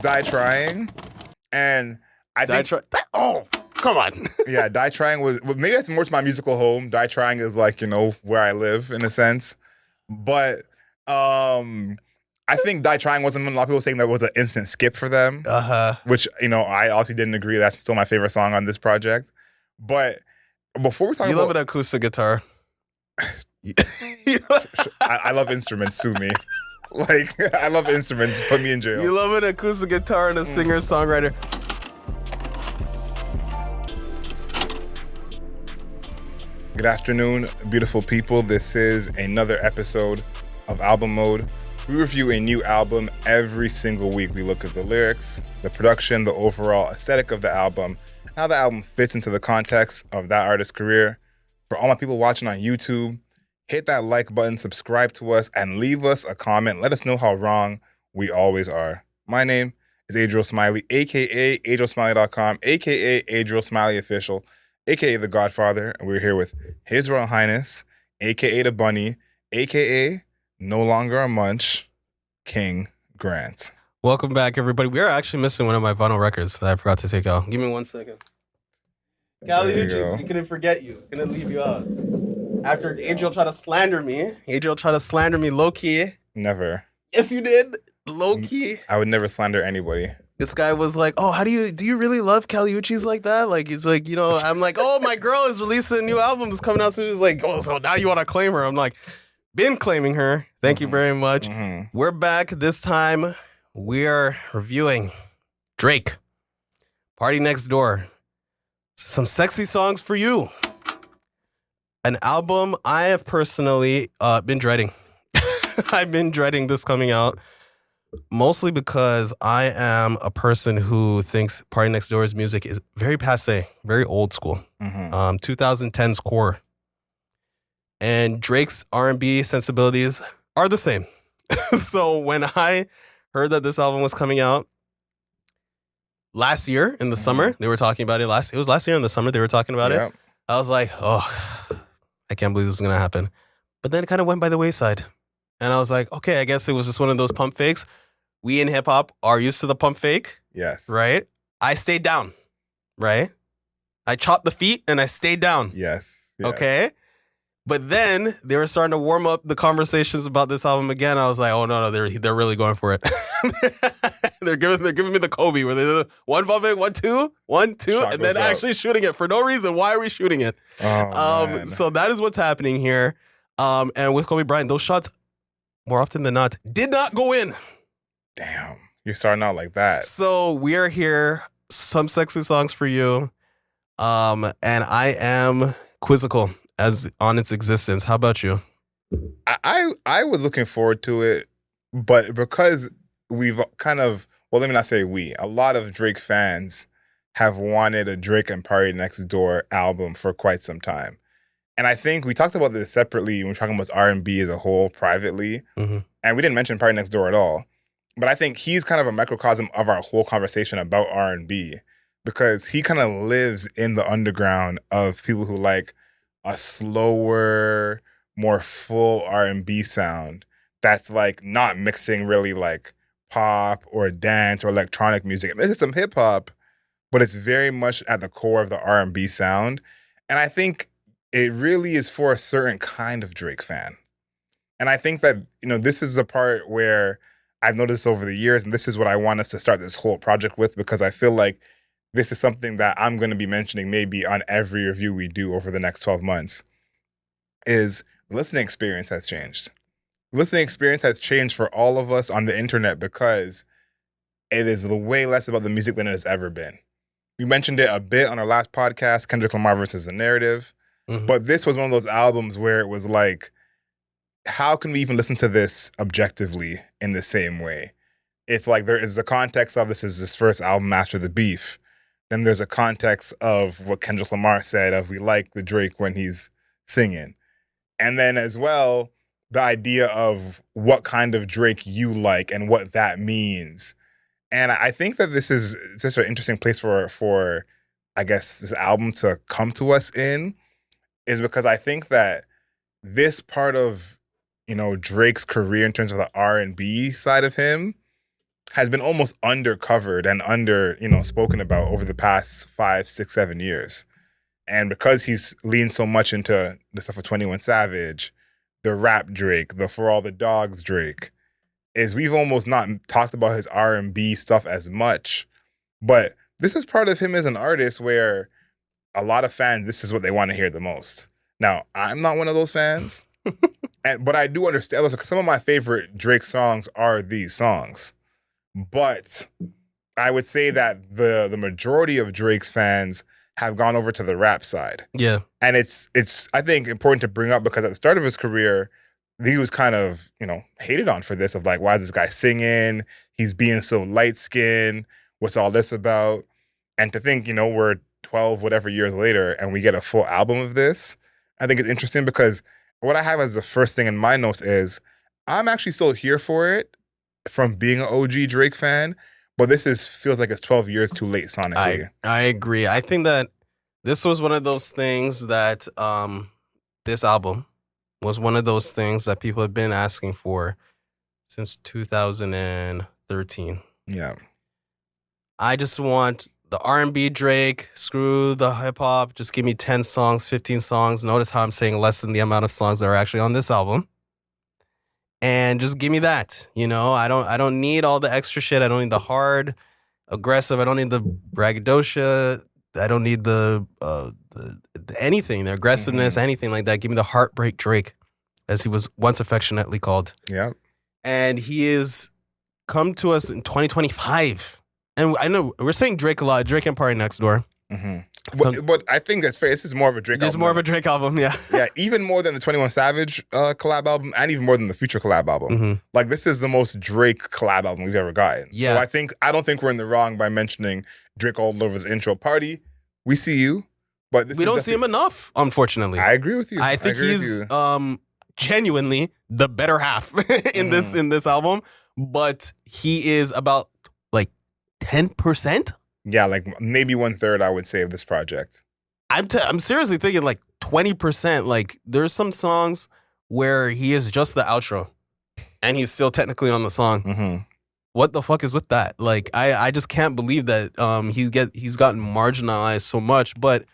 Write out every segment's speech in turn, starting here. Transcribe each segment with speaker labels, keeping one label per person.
Speaker 1: Die Trying. And I think...
Speaker 2: Oh, come on.
Speaker 1: Yeah, Die Trying was... Maybe that's more to my musical home. Die Trying is like, where I live in a sense. But I think Die Trying wasn't one. A lot of people saying that was an instant skip for them. Which, I also didn't agree. That's still my favorite song on this project. But before we talk about...
Speaker 2: You love an acoustic guitar.
Speaker 1: I love instruments, sue me. I love instruments, put me in jail.
Speaker 2: You love an acoustic guitar and a singer-songwriter.
Speaker 1: Good afternoon, beautiful people. This is another episode of Album Mode. We review a new album every single week. We look at the lyrics, the production, the overall aesthetic of the album, how the album fits into the context of that artist's career. For all my people watching on YouTube, hit that like button, subscribe to us, and leave us a comment. Let us know how wrong we always are. My name is Adriel Smiley, a.k.a. AdrielSmiley.com, a.k.a. Adriel Smiley Official, a.k.a. The Godfather, and we're here with His Royal Highness, a.k.a. The Bunny, a.k.a. No Longer a Munch, King Grant.
Speaker 2: Welcome back, everybody. We are actually missing one of my vinyl records that I forgot to take out. Give me 1 second. Caliucci's, we couldn't forget you. Couldn't leave you out. After Adriel tried to slander me, low-key.
Speaker 1: Never.
Speaker 2: Yes, you did. Low-key.
Speaker 1: I would never slander anybody.
Speaker 2: This guy was like, oh, do you really love Caliucci's like that? Like, he's like, I'm like, oh, my girl is releasing a new album. It's coming out soon. He's like, oh, so now you want to claim her. I'm like, been claiming her. Thank you very much. Mm-hmm. We're back. This time, we are reviewing Drake, PARTYNEXTDOOR. Some sexy songs for you. An album I have personally been dreading. I've been dreading this coming out, mostly because I am a person who thinks PARTYNEXTDOOR's music is very passé, very old school, 2010s core. And Drake's R&B sensibilities are the same. So when I heard that this album was coming out last year in the summer, they were talking about it it was last year in the summer they were talking about it. I was like, oh, I can't believe this is going to happen. But then it kind of went by the wayside. And I was like, okay, I guess it was just one of those pump fakes. We in hip hop are used to the pump fake.
Speaker 1: Yes.
Speaker 2: Right? I stayed down. Right? I chopped the feet and I stayed down.
Speaker 1: Yes.
Speaker 2: Okay? But then they were starting to warm up the conversations about this album again. I was like, oh no, they're really going for it. they're giving me the Kobe where they do one pump fake, 1, 2, 1, 2,
Speaker 1: Shot
Speaker 2: and then
Speaker 1: goes up.
Speaker 2: actually shooting it for no reason. Why are we shooting it?
Speaker 1: Man.
Speaker 2: So that is what's happening here. And with Kobe Bryant, those shots, more often than not, did not go in.
Speaker 1: Damn, you're starting out like that.
Speaker 2: So we are here, some sexy songs for you. And I am quizzical as on its existence. How about you?
Speaker 1: I was looking forward to it, but because we've kind of, well, let me not say we, a lot of Drake fans have wanted a Drake and PARTYNEXTDOOR album for quite some time. And I think we talked about this separately when we're talking about R&B as a whole privately, and we didn't mention PARTYNEXTDOOR at all. But I think he's kind of a microcosm of our whole conversation about R&B because he kind of lives in the underground of people who like a slower, more full R&B sound that's like not mixing really like pop or dance or electronic music. This is some hip hop, but it's very much at the core of the R&B sound. And I think it really is for a certain kind of Drake fan. And I think that, this is the part where I've noticed over the years, and this is what I want us to start this whole project with, because I feel like this is something that I'm going to be mentioning maybe on every review we do over the next 12 months, is the listening experience has changed. The listening experience has changed for all of us on the internet because it is way less about the music than it has ever been. We mentioned it a bit on our last podcast, Kendrick Lamar versus the Narrative, but this was one of those albums where it was like, how can we even listen to this objectively in the same way? It's like there is the context of this is his first album after the beef. Then there's a context of what Kendrick Lamar said of we like the Drake when he's singing. And then as well, the idea of what kind of Drake you like and what that means. And I think that this is such an interesting place for I guess, this album to come to us in, is because I think that this part of, Drake's career in terms of the R&B side of him has been almost undercovered and spoken about over the past 5, 6, 7 years. And because he's leaned so much into the stuff of 21 Savage, the rap Drake, the For All the Dogs Drake, is we've almost not talked about his R&B stuff as much. But this is part of him as an artist where a lot of fans, this is what they want to hear the most. Now, I'm not one of those fans, but I do understand. Listen, 'cause some of my favorite Drake songs are these songs. But I would say that the majority of Drake's fans have gone over to the rap side.
Speaker 2: Yeah.
Speaker 1: And it's I think important to bring up because at the start of his career, he was kind of, hated on for this of like, why is this guy singing? He's being so light-skinned. What's all this about? And to think, we're 12 whatever years later and we get a full album of this, I think it's interesting because what I have as the first thing in my notes is I'm actually still here for it from being an OG Drake fan, but this feels like it's 12 years too late sonically.
Speaker 2: I agree. I think that this was one of those things that this album was one of those things that people have been asking for since 2013.
Speaker 1: Yeah.
Speaker 2: I just want the R&B Drake, screw the hip hop, just give me 10 songs, 15 songs. Notice how I'm saying less than the amount of songs that are actually on this album. And just give me that. I don't need all the extra shit. I don't need the hard, aggressive. I don't need the braggadocio. I don't need the anything, the aggressiveness, anything like that. Give me the heartbreak Drake, as he was once affectionately called.
Speaker 1: Yeah.
Speaker 2: And he is come to us in 2025. And I know we're saying Drake a lot, Drake and PARTYNEXTDOOR.
Speaker 1: But I think that's fair. This is more of a Drake album.
Speaker 2: It's more of a Drake album, yeah.
Speaker 1: Yeah, even more than the 21 Savage collab album and even more than the Future collab album. Like, this is the most Drake collab album we've ever gotten.
Speaker 2: Yeah.
Speaker 1: So I don't think we're in the wrong by mentioning Drake all over his intro. Party, we see you. But we
Speaker 2: don't see him enough, unfortunately.
Speaker 1: I agree with you.
Speaker 2: I think he's genuinely the better half in this album, but he is about like 10%.
Speaker 1: Yeah, like maybe 1/3, I would say, of this project.
Speaker 2: I'm seriously thinking like 20%. Like, there's some songs where he is just the outro, and he's still technically on the song. What the fuck is with that? Like, I just can't believe that he's gotten marginalized so much. But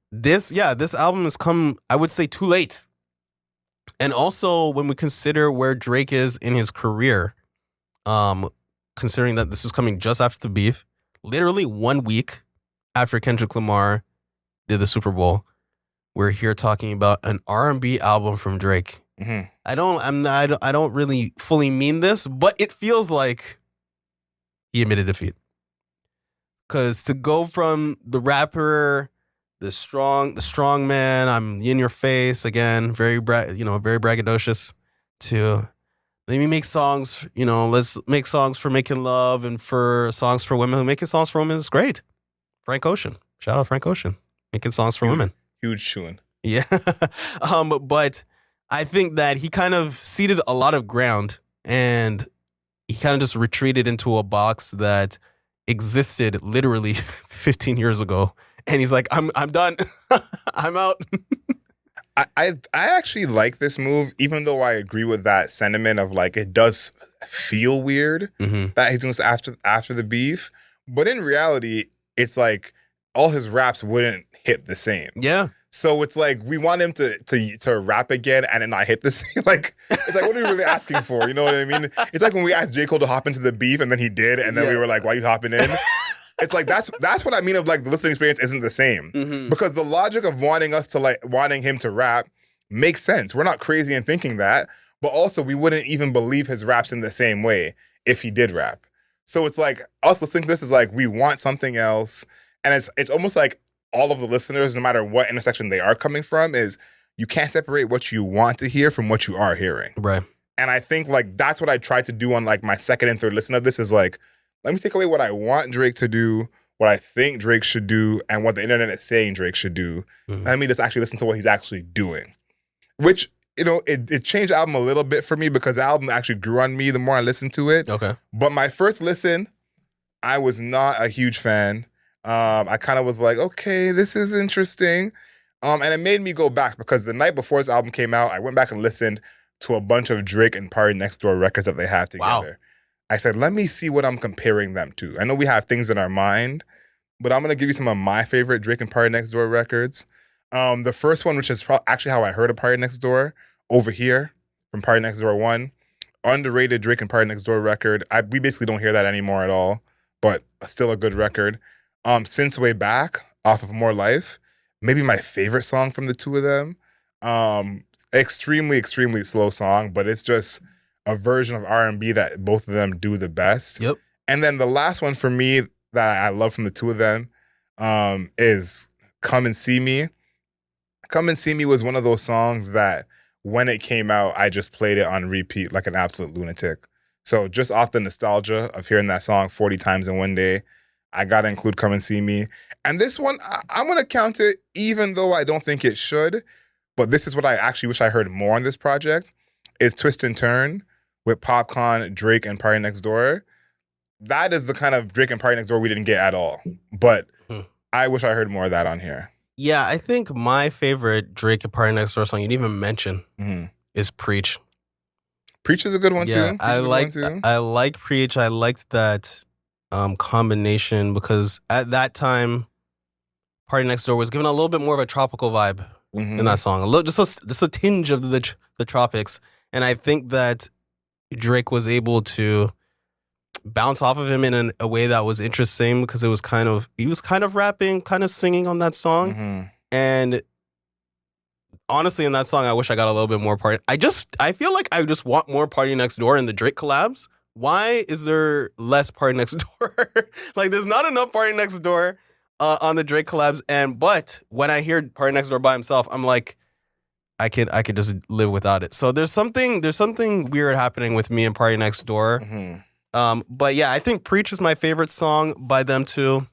Speaker 2: this album has come, I would say, too late. And also, when we consider where Drake is in his career, considering that this is coming just after the beef, literally 1 week after Kendrick Lamar did the Super Bowl, we're here talking about an R&B album from Drake. I don't really fully mean this, but it feels like he admitted defeat. Because to go from the rapper, the strong man, I'm in your face again, very braggadocious, to let me make songs, let's make songs for making love and for songs for women. Making songs for women is great. Frank Ocean. Shout out Frank Ocean. Making songs for women.
Speaker 1: Huge tune.
Speaker 2: Yeah. But I think that he kind of ceded a lot of ground, and he kind of just retreated into a box that existed literally 15 years ago. And he's like, I'm done. I'm out.
Speaker 1: I actually like this move, even though I agree with that sentiment of like it does feel weird that he's doing this after the beef. But in reality, it's like all his raps wouldn't hit the same.
Speaker 2: Yeah.
Speaker 1: So it's like we want him to rap again and then not hit the same. Like, it's like, what are we really asking for? You know what I mean? It's like when we asked J. Cole to hop into the beef and then he did, and then we were like, why are you hopping in? It's like that's what I mean of like the listening experience isn't the same. Because the logic of wanting him to rap makes sense. We're not crazy in thinking that, but also we wouldn't even believe his raps in the same way if he did rap. So it's like us listening to this is like we want something else, and it's almost like all of the listeners, no matter what intersection they are coming from, is you can't separate what you want to hear from what you are hearing.
Speaker 2: Right.
Speaker 1: And I think like that's what I tried to do on like my second and third listen of this is like, let me take away what I want Drake to do, what I think Drake should do, and what the internet is saying Drake should do. Let me just actually listen to what he's actually doing. Which, it changed the album a little bit for me because the album actually grew on me the more I listened to it.
Speaker 2: Okay.
Speaker 1: But my first listen, I was not a huge fan. I kind of was like, okay, this is interesting. And it made me go back because the night before this album came out, I went back and listened to a bunch of Drake and PARTYNEXTDOOR records that they have together. I said, let me see what I'm comparing them to. I know we have things in our mind, but I'm gonna give you some of my favorite Drake and Party Next Door records. The first one, which is actually how I heard of Party Next Door, Over Here from Party Next Door 1. Underrated Drake and Party Next Door record. We basically don't hear that anymore at all, but still a good record. Since Way Back off of More Life, maybe my favorite song from the two of them. Extremely, extremely slow song, but it's just a version of R&B that both of them do the best.
Speaker 2: Yep.
Speaker 1: And then the last one for me that I love from the two of them is Come and See Me. Come and See Me was one of those songs that when it came out, I just played it on repeat like an absolute lunatic. So just off the nostalgia of hearing that song 40 times in one day, I got to include Come and See Me. And this one, I'm going to count it even though I don't think it should. But this is what I actually wish I heard more on this project, is Twist and Turn with Popcorn, Drake, and Party Next Door. That is the kind of Drake and Party Next Door we didn't get at all. But I wish I heard more of that on here.
Speaker 2: Yeah, I think my favorite Drake and Party Next Door song you didn't even mention is Preach.
Speaker 1: Preach is a good one too.
Speaker 2: I like Preach. I liked that combination because at that time, Party Next Door was given a little bit more of a tropical vibe in that song. A little, just a tinge of the tropics, and I think that Drake was able to bounce off of him in a way that was interesting because he was kind of rapping, kind of singing on that song. And honestly, in that song, I wish I got a little bit more party. I feel like I just want more Party Next Door in the Drake collabs. Why is there less Party Next Door? Like, there's not enough Party Next Door on the Drake collabs. But when I hear Party Next Door by himself, I'm like, I could just live without it. So there's something weird happening with me and Party Next Door. But yeah, I think Preach is my favorite song by them too.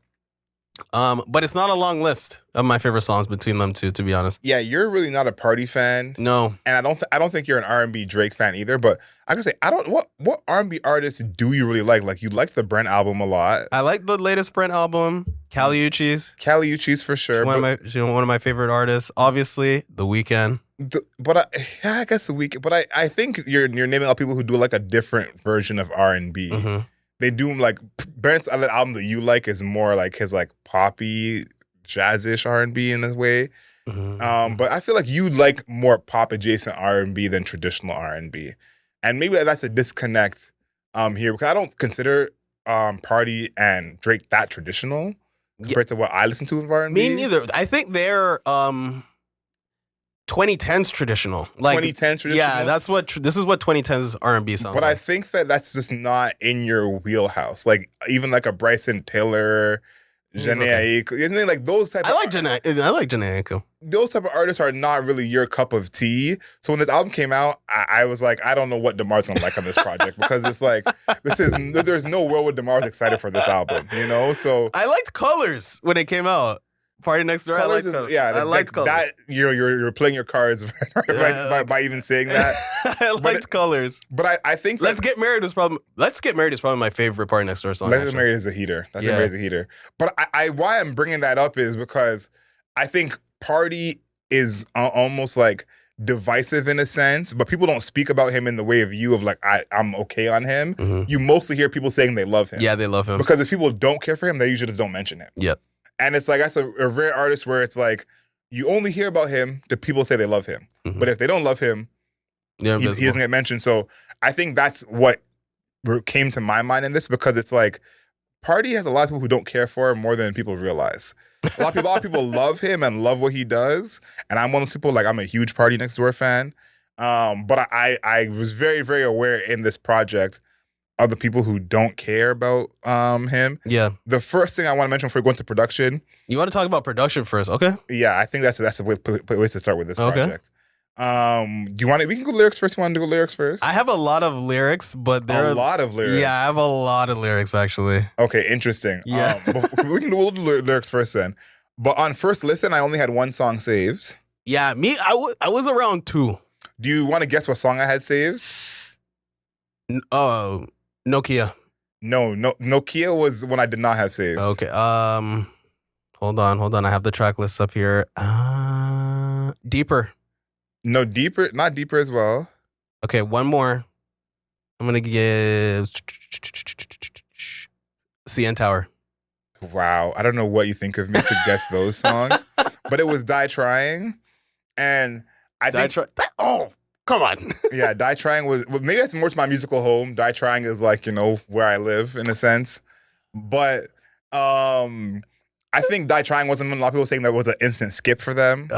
Speaker 2: But it's not a long list of my favorite songs between them two, to be honest.
Speaker 1: Yeah, you're really not a Party fan.
Speaker 2: No.
Speaker 1: And I don't think you're an R&B Drake fan either, but I can say what R&B artists do you really like? Like, you liked the Brent album a lot.
Speaker 2: I like the latest Brent album, Kali Uchis
Speaker 1: for sure.
Speaker 2: She's one of my favorite artists. Obviously, The Weeknd.
Speaker 1: I guess The Weeknd. But I think you're naming all people who do like a different version of R&B. They do like Brent's other album that you like is more like his like poppy, jazzish R&B in this way. But I feel like you like more pop adjacent R&B than traditional R&B, and maybe that's a disconnect here because I don't consider Party and Drake that traditional compared to what I listen to in R&B.
Speaker 2: Me neither. I think they're 2010s traditional. Like
Speaker 1: 2010s traditional?
Speaker 2: Yeah, this is what 2010s R&B sounds
Speaker 1: like. But
Speaker 2: I
Speaker 1: think that that's just not in your wheelhouse. Like, even like a Bryson Tiller, Janae Aiko. Isn't it like those type
Speaker 2: I like Janae Aiko.
Speaker 1: Those type of artists are not really your cup of tea. So when this album came out, I was like, I don't know what Demar's gonna like on this project because it's like, there's no world where Demar's excited for this album, you know? So
Speaker 2: I liked Colors when it came out. Party Next Door.
Speaker 1: Colors I liked Colors. That you're playing your cards by even saying that.
Speaker 2: I liked Colors.
Speaker 1: But I think
Speaker 2: Let's Get Married is probably my favorite Party Next Door song.
Speaker 1: Let's Get Married is a heater. But why I'm bringing that up is because I think Party is almost like divisive in a sense, but people don't speak about him in the way of you of like I'm okay on him. You mostly hear people saying they love him.
Speaker 2: Yeah, they love him.
Speaker 1: Because if people don't care for him, they usually just don't mention him.
Speaker 2: Yep.
Speaker 1: And it's like, that's a rare artist where it's like, you only hear about him the people say they love him. But if they don't love him, he doesn't get mentioned. So I think that's what came to my mind in this, because it's like, Party has a lot of people who don't care for him more than people realize. A lot of people love him and love what he does. And I'm one of those people, like, I'm a huge Party Next Door fan. But I was very, very aware in this project of the people who don't care about him. Yeah. The first thing I want to mention before we go into production.
Speaker 2: You want to talk about production first, okay?
Speaker 1: Yeah, I think that's a way to start with this project. Do you want to? We can go lyrics first. You want to go lyrics first?
Speaker 2: I have a lot of lyrics, but
Speaker 1: there are a lot of lyrics.
Speaker 2: Yeah, I have a lot of lyrics actually.
Speaker 1: Okay, interesting. Yeah, we can do lyrics first then. But on first listen, I only had one song saved.
Speaker 2: Yeah, I was around 2.
Speaker 1: Do you want to guess what song I had saved?
Speaker 2: NOKIA.
Speaker 1: No, NOKIA was one I did not have saved.
Speaker 2: Okay. Hold on. I have the track list up here. Deeper.
Speaker 1: No, Deeper, not Deeper as well.
Speaker 2: Okay, one more. I'm gonna give CN Tower.
Speaker 1: Wow, I don't know what you think of me to guess those songs, but it was Die Trying, and I think
Speaker 2: oh, come on.
Speaker 1: yeah, Die Trying was maybe that's more to my musical home. Die Trying is like, you know, where I live in a sense, but I think Die Trying wasn't one. A lot of people saying that was an instant skip for them,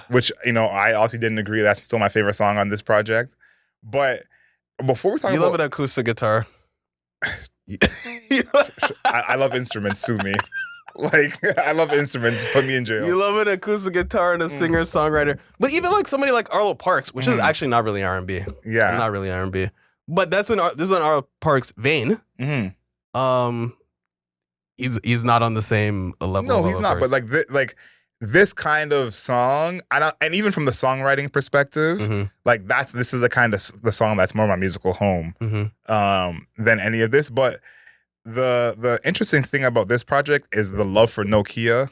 Speaker 1: which, you know, I also didn't agree. That's still my favorite song on this project. But before we talk about,
Speaker 2: you love an acoustic guitar.
Speaker 1: I love instruments. Sue me. Like, I love instruments. Put me in jail.
Speaker 2: You love an acoustic guitar and a singer-songwriter. But even like somebody like Arlo Parks, which is actually not really R&B.
Speaker 1: Yeah.
Speaker 2: Not really R&B. But this is an Arlo Parks vein. He's not on the same level.
Speaker 1: No, he's not. But like this kind of song, and even from the songwriting perspective, like this is the kind of the song that's more my musical home than any of this. But the interesting thing about this project is the love for NOKIA.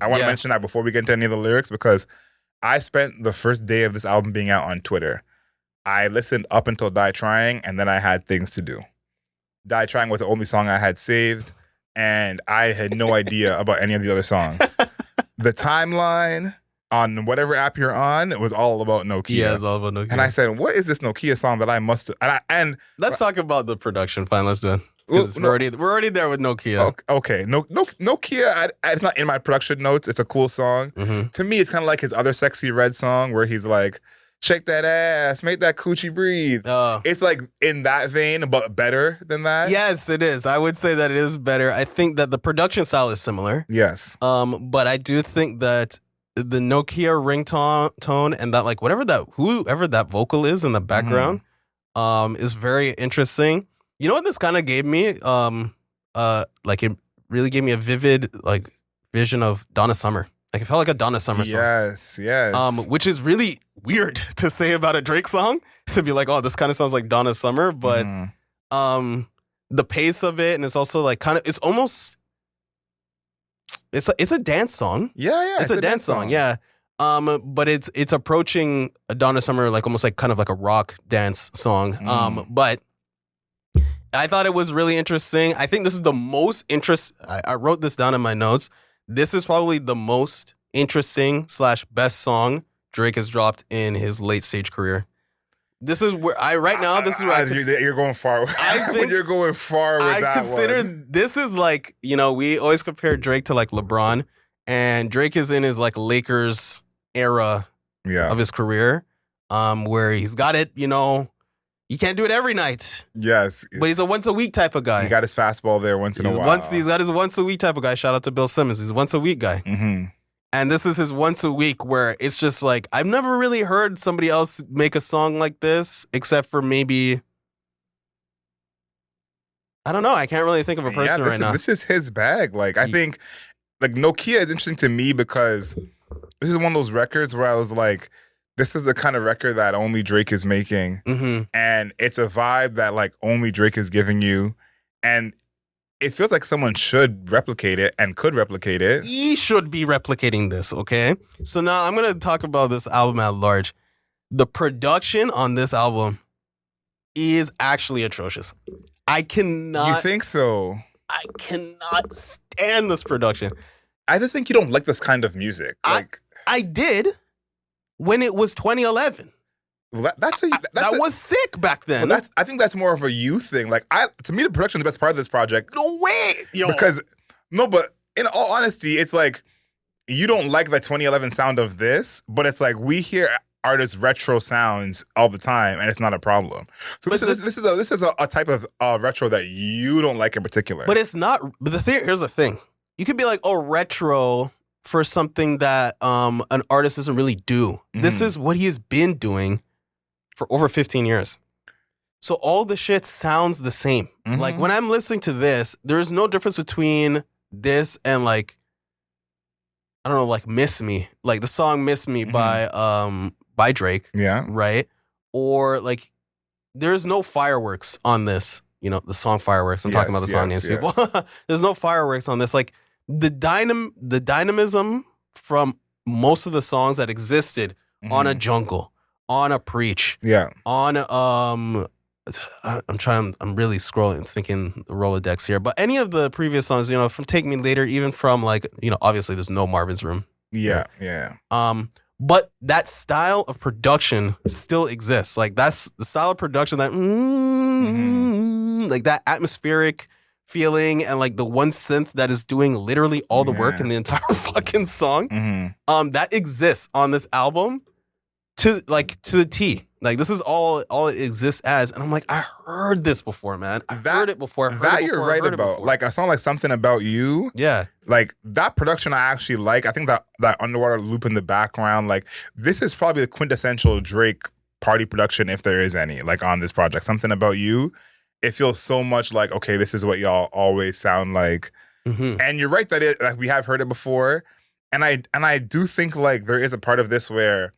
Speaker 1: I want to mention that before we get into any of the lyrics, because I spent the first day of this album being out on Twitter. I listened up until Die Trying, and then I had things to do. Die Trying was the only song I had saved, and I had no idea about any of the other songs. The timeline on whatever app you're on, it was all about NOKIA.
Speaker 2: Yeah, it's all about NOKIA.
Speaker 1: And I said, what is this NOKIA song that I must... And
Speaker 2: let's talk about the production. Fine, let's do it. We're already there with NOKIA.
Speaker 1: Okay, NOKIA, it's not in my production notes. It's a cool song. To me, it's kind of like his other Sexy Red song where he's like, shake that ass, make that coochie breathe. It's like in that vein, but better than that.
Speaker 2: Yes, it is. I would say that it is better. I think that the production style is similar.
Speaker 1: Yes.
Speaker 2: But I do think that the NOKIA ringtone and that, like, whoever that vocal is in the background is very interesting. You know what this kind of gave me? Like, it really gave me a vivid like vision of Donna Summer. Like, it felt like a Donna Summer song.
Speaker 1: Yes.
Speaker 2: Which is really weird to say about a Drake song, to be like, oh, this kind of sounds like Donna Summer, but the pace of it, and it's also like kind of, it's almost, it's a dance song.
Speaker 1: Yeah.
Speaker 2: It's a dance song. Yeah. But it's approaching a Donna Summer, like almost like kind of like a rock dance song. But I thought it was really interesting. I think this is the most I wrote this down in my notes. This is probably the most interesting / best song Drake has dropped in his late stage career. This is where you're
Speaker 1: going far. I think you're going far with that one. I consider
Speaker 2: this is like, you know, we always compare Drake to like LeBron, and Drake is in his like Lakers era of his career, where he's got it, you know. He can't do it every night.
Speaker 1: Yes.
Speaker 2: But he's a once a week type of guy.
Speaker 1: He got his fastball there once in a while.
Speaker 2: He's got his once a week type of guy. Shout out to Bill Simmons. He's a once a week guy. And this is his once a week where it's just like, I've never really heard somebody else make a song like this, except for maybe, I don't know. I can't really think of a person right now.
Speaker 1: This is his bag. Like, I think like NOKIA is interesting to me because this is one of those records where I was like, this is the kind of record that only Drake is making. And it's a vibe that like only Drake is giving you. And it feels like someone should replicate it and could replicate it.
Speaker 2: He should be replicating this, okay? So now I'm going to talk about this album at large. The production on this album is actually atrocious. I cannot...
Speaker 1: You think so?
Speaker 2: I cannot stand this production.
Speaker 1: I just think you don't like this kind of music. Like
Speaker 2: I did when it was 2011.
Speaker 1: Well, that
Speaker 2: was sick back then.
Speaker 1: Well, I think that's more of a you thing. Like, to me, the production is the best part of this project.
Speaker 2: No way, yo.
Speaker 1: But in all honesty, it's like you don't like the 2011 sound of this, but it's like we hear artists' retro sounds all the time, and it's not a problem. So this is a type of retro that you don't like in particular.
Speaker 2: But it's not. But here's the thing: you could be like, oh, retro for something that an artist doesn't really do. This is what he has been doing for over 15 years. So all the shit sounds the same. Like when I'm listening to this, there's no difference between this and like, I don't know, like Miss Me. Like the song Miss Me by Drake.
Speaker 1: Yeah.
Speaker 2: Right? Or like there's no fireworks on this. You know, the song Fireworks. I'm talking about the song names, people. There's no fireworks on this. Like the dynamism from most of the songs that existed on a Jungle, on a Preach, on I'm really scrolling, thinking the Rolodex here. But any of the previous songs, from Take Me Later, even from like, obviously there's no Marvin's Room.
Speaker 1: Yeah, yeah.
Speaker 2: But that style of production still exists. Like that's the style of production that, like that atmospheric feeling, and like the one synth that is doing literally all the work in the entire fucking song. That exists on this album to the T. Like this is all it exists as, and I'm like, I heard this before, man. Heard it before.
Speaker 1: You're right about. Like a song like Something About You.
Speaker 2: Yeah.
Speaker 1: Like that production I actually like. I think that underwater loop in the background, like this is probably the quintessential Drake party production if there is any, like on this project. Something About You. It feels so much like, okay, this is what y'all always sound like. And you're right that like we have heard it before. And I do think like there is a part of this where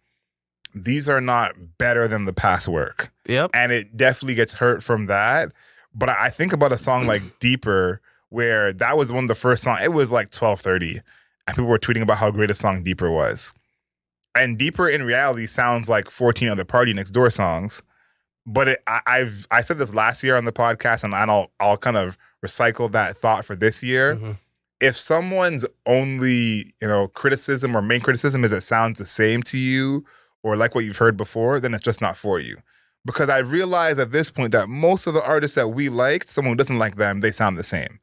Speaker 1: these are not better than the past work.
Speaker 2: Yep.
Speaker 1: And it definitely gets hurt from that. But I think about a song like Deeper, where that was one of the first songs. It was like 12:30, and people were tweeting about how great a song Deeper was. And Deeper in reality sounds like 14 other Party Next Door songs. But I said this last year on the podcast, and I'll kind of recycle that thought for this year. If someone's only criticism or main criticism is it sounds the same to you, or like what you've heard before, then it's just not for you. Because I realized at this point that most of the artists that we liked, someone who doesn't like them, they sound the same.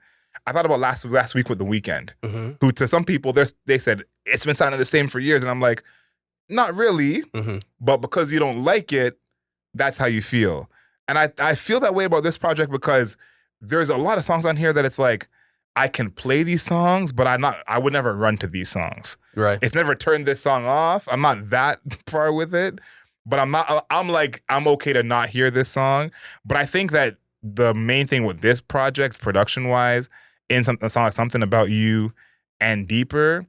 Speaker 1: I thought about last week with The Weeknd, who to some people, they said, it's been sounding the same for years. And I'm like, not really, but because you don't like it, that's how you feel. And I feel that way about this project because there's a lot of songs on here that it's like, I can play these songs, but I would never run to these songs.
Speaker 2: Right.
Speaker 1: It's never turned this song off. I'm not that far with it, but I'm okay to not hear this song. But I think that the main thing with this project, production-wise, in a song like Something About You and Deeper,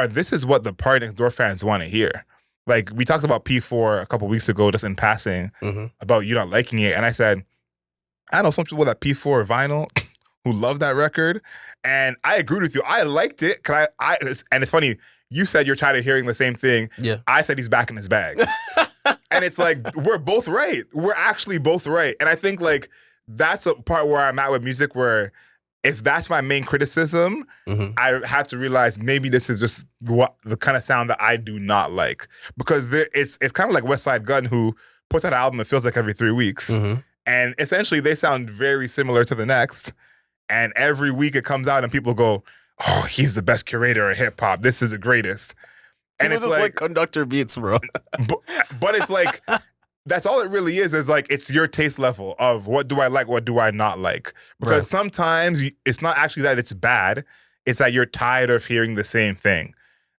Speaker 1: this is what the Party Next Door fans want to hear. Like, we talked about P4 a couple weeks ago, just in passing, about you not liking it. And I said, I know some people that P4 vinyl who love that record, and I agreed with you. I liked it, and it's funny, you said you're tired of hearing the same thing.
Speaker 2: Yeah.
Speaker 1: I said he's back in his bag. And it's like, we're both right. We're actually both right. And I think like that's a part where I'm at with music where if that's my main criticism, I have to realize maybe this is just the kind of sound that I do not like. Because it's kind of like West Side Gun, who puts out an album that feels like every 3 weeks. And essentially they sound very similar to the next. And every week it comes out and people go, oh, he's the best curator of hip hop. This is the greatest. And it's
Speaker 2: like Conductor Beats, bro.
Speaker 1: but it's like, that's all it really is like, it's your taste level of what do I like, what do I not like. Because sometimes it's not actually that it's bad. It's that you're tired of hearing the same thing.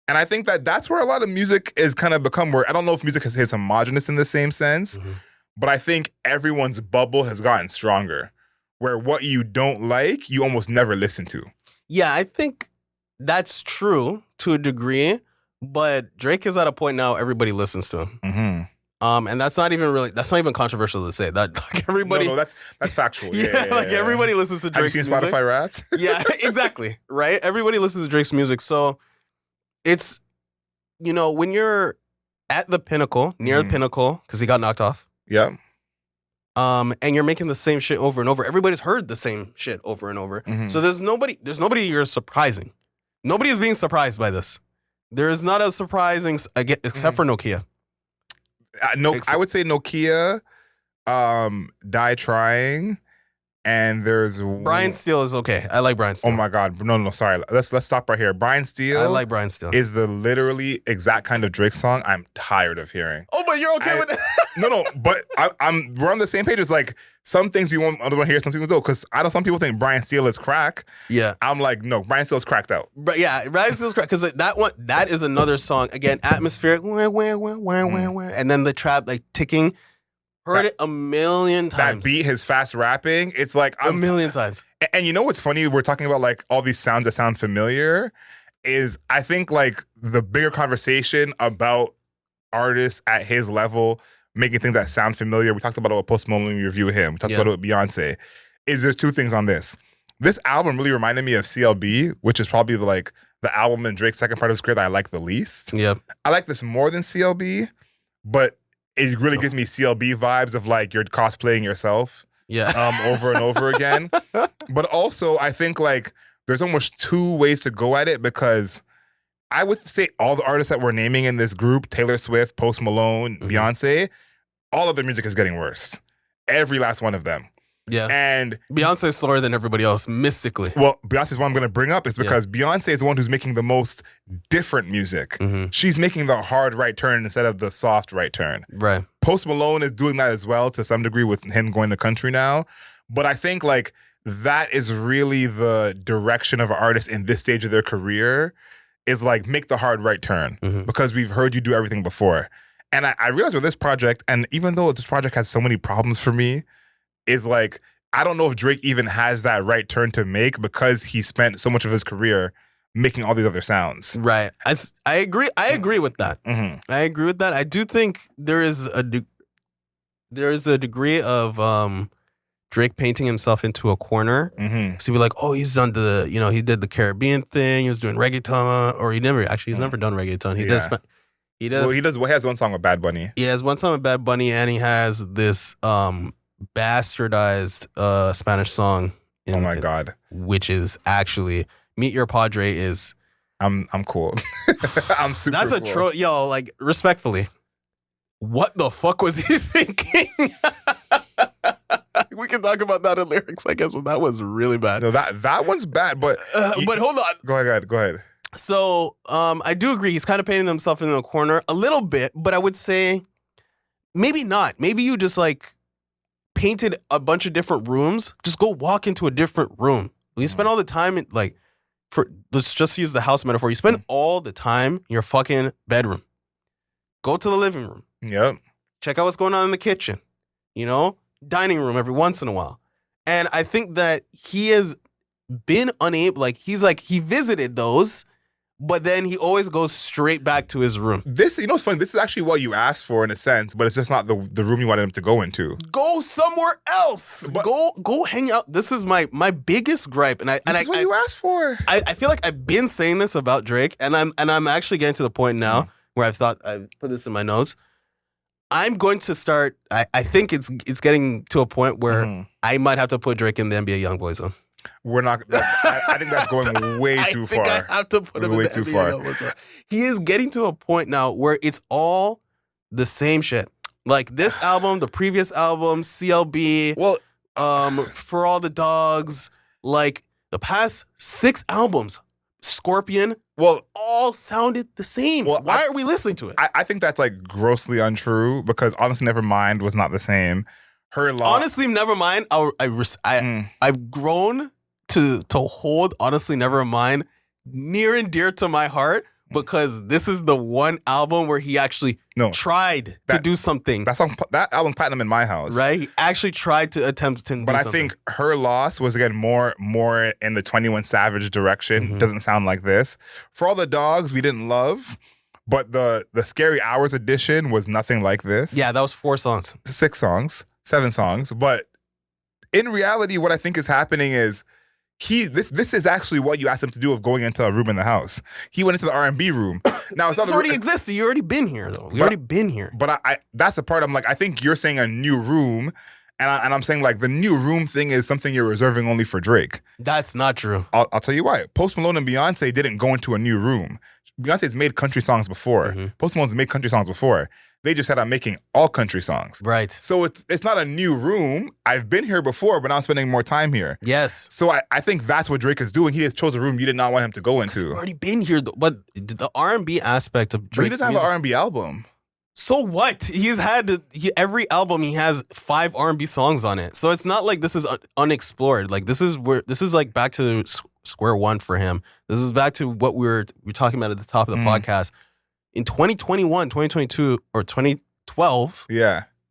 Speaker 1: And I think that that's where a lot of music is kind of become where, I don't know if music is homogenous in the same sense, but I think everyone's bubble has gotten stronger. Where what you don't like, you almost never listen to.
Speaker 2: Yeah, I think that's true to a degree, but Drake is at a point now everybody listens to him. And that's not even controversial to say. That like everybody.
Speaker 1: No, that's factual.
Speaker 2: Everybody listens to Drake's music.
Speaker 1: Have you seen Spotify Wrapped?
Speaker 2: Yeah, exactly. Right? Everybody listens to Drake's music. So it's, when you're at the pinnacle, near the pinnacle, because he got knocked off.
Speaker 1: Yeah.
Speaker 2: And you're making the same shit over and over. Everybody's heard the same shit over and over. So there's nobody you're surprising. Nobody is being surprised by this. There is not a surprising, except for NOKIA.
Speaker 1: I would say NOKIA, Die Trying, and there's
Speaker 2: Brian Steele is okay. I like Brian Steele.
Speaker 1: Oh my God. No, sorry. Let's stop right here. Brian Steele.
Speaker 2: I like Brian Steele.
Speaker 1: Is the literally exact kind of Drake song I'm tired of hearing.
Speaker 2: Oh, but you're okay with it?
Speaker 1: No, but we're on the same page. It's like some things I don't want to hear, some things don't. Because I know some people think Brian Steele is crack.
Speaker 2: Yeah.
Speaker 1: I'm like, no, Brian Steele's cracked out.
Speaker 2: But yeah, Brian Steele's crack. Because that is another song. Again, atmospheric. And then the trap like ticking. Heard it a million times.
Speaker 1: That beat, his fast rapping, it's like
Speaker 2: a million times.
Speaker 1: And you know what's funny? We're talking about like all these sounds that sound familiar. Is I think like the bigger conversation about artists at his level making things that sound familiar. We talked about it with Post Malone when we review him. We talked about it with Beyonce. There's two things on this. This album really reminded me of CLB, which is probably the album in Drake's second part of his career that I like the least.
Speaker 2: Yeah,
Speaker 1: I like this more than CLB, but it really gives me CLB vibes of like you're cosplaying yourself.
Speaker 2: Yeah.
Speaker 1: Over and over again. But also, I think like there's almost two ways to go at it, because I would say all the artists that we're naming in this group, Taylor Swift, Post Malone, Beyonce, all of their music is getting worse. Every last one of them.
Speaker 2: Yeah.
Speaker 1: And
Speaker 2: Beyonce is slower than everybody else, mystically.
Speaker 1: Well, Beyonce is what I'm going to bring up, is because Beyonce is the one who's making the most different music. She's making the hard right turn instead of the soft right turn.
Speaker 2: Right.
Speaker 1: Post Malone is doing that as well to some degree with him going to country now. But I think like that is really the direction of an artist in this stage of their career, is like make the hard right turn, because we've heard you do everything before. And I realized with this project, and even though this project has so many problems for me, is like, I don't know if Drake even has that right turn to make, because he spent so much of his career making all these other sounds.
Speaker 2: Right. I agree. I agree with that. I agree with that. I do think there is a degree of Drake painting himself into a corner. So he'd be like, oh, he's done the, he did the Caribbean thing. He was doing reggaeton, or he's never done reggaeton. He does.
Speaker 1: Well, he has one song with Bad Bunny.
Speaker 2: He has one song with Bad Bunny, and he has this bastardized Spanish song.
Speaker 1: Oh my God.
Speaker 2: Which is actually Meet Your Padre is.
Speaker 1: I'm cool. I'm super cool.
Speaker 2: That's a yo, like, respectfully. What the fuck was he thinking? We can talk about that in lyrics, I guess. Well, that was really bad.
Speaker 1: No, that one's bad, but
Speaker 2: but hold on.
Speaker 1: Go ahead.
Speaker 2: So, I do agree. He's kind of painting himself in a corner a little bit, but I would say maybe not. Maybe you just like painted a bunch of different rooms. Just go walk into a different room. You spend all the time in, like, let's just use the house metaphor. You spend all the time in your fucking bedroom. Go to the living room.
Speaker 1: Yep.
Speaker 2: Check out what's going on in the kitchen. Dining room every once in a while. And I think that he has been unable, he visited those, but then he always goes straight back to his room.
Speaker 1: This, it's funny, this is actually what you asked for in a sense, but it's just not the room you wanted him to go into.
Speaker 2: Go somewhere else. But go hang out. This is my biggest gripe. And this
Speaker 1: is what you asked for.
Speaker 2: I feel like I've been saying this about Drake, and I'm actually getting to the point now where I thought I put this in my notes. I'm going to start. I think it's getting to a point where I might have to put Drake in the NBA Youngboy zone.
Speaker 1: We're not. I think that's going way too far.
Speaker 2: I have to put him way too far. He is getting to a point now where it's all the same shit. Like this album, the previous album, CLB.
Speaker 1: Well,
Speaker 2: For All the Dogs. Like the past 6 albums, Scorpion. Well, all sounded the same. Well, why are we listening to it?
Speaker 1: I think that's like grossly untrue, because Honestly Nevermind was not the same.
Speaker 2: Honestly Nevermind, I've grown to hold Honestly Nevermind near and dear to my heart, because this is the one album where he actually tried to do something.
Speaker 1: That album platinum in my house.
Speaker 2: Right? He actually tried to attempt to do something.
Speaker 1: But I think Her Loss was, again, more in the 21 Savage direction. Doesn't sound like this. For All the Dogs, we didn't love, but the Scary Hours edition was nothing like this.
Speaker 2: Yeah, that was 4 songs.
Speaker 1: 6 songs, 7 songs. But in reality, what I think is happening is this is actually what you asked him to do, of going into a room in the house. He went into the R&B room. Now it's
Speaker 2: already existed. You already been here, though. You already been here.
Speaker 1: But I that's the part I'm like, I think you're saying a new room, and I'm saying like the new room thing is something you're reserving only for Drake.
Speaker 2: That's not true.
Speaker 1: I'll tell you why. Post Malone and Beyonce didn't go into a new room. Beyonce's made country songs before. Post Malone's made country songs before. They just said, I'm making all country songs.
Speaker 2: Right.
Speaker 1: So it's not a new room. I've been here before, but now I'm spending more time here.
Speaker 2: Yes.
Speaker 1: So I think that's what Drake is doing. He just chose a room you did not want him to go into.
Speaker 2: He's already been here, though. But the R&B aspect of Drake's
Speaker 1: But he doesn't have an R&B album.
Speaker 2: So what? He's had every album. He has 5 R&B songs on it. So it's not like this is unexplored. Like this is like back to square one for him. This is back to what we were talking about at the top of the podcast. In 2021, 2022, or 2012,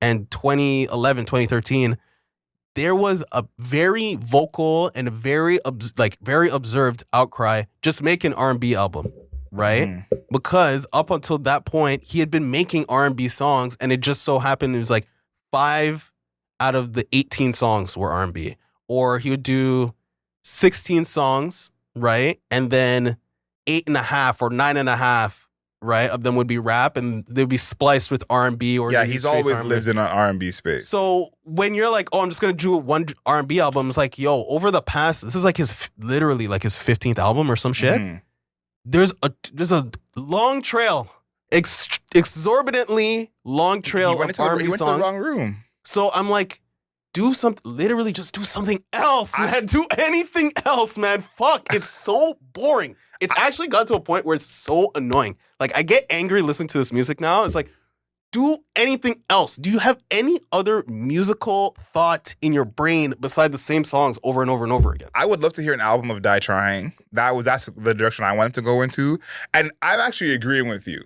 Speaker 2: and 2011, 2013, there was a very vocal and a very observed outcry just make an R&B album, right? Because up until that point, he had been making R&B songs, and it just so happened it was like 5 out of the 18 songs were R&B. Or he would do 16 songs, right? And then 8.5 or 9.5, right, of them would be rap, and they'd be spliced with R&B or
Speaker 1: Yeah, he's always lived in an R&B space.
Speaker 2: So when you're like, oh, I'm just gonna do one R&B album, it's like, yo, over the past, this is like literally like his 15th album or some shit.
Speaker 1: Mhm.
Speaker 2: There's a long trail, exorbitantly long trail of R&B songs.
Speaker 1: He went to the wrong room.
Speaker 2: So I'm like, do something, literally just do something else, man. Do anything else, man. Fuck, it's so boring. It's actually got to a point where it's so annoying. Like, I get angry listening to this music now. It's like, do anything else. Do you have any other musical thought in your brain beside the same songs over and over and over again?
Speaker 1: I would love to hear an album of Die Trying. That's the direction I want him to go into. And I'm actually agreeing with you.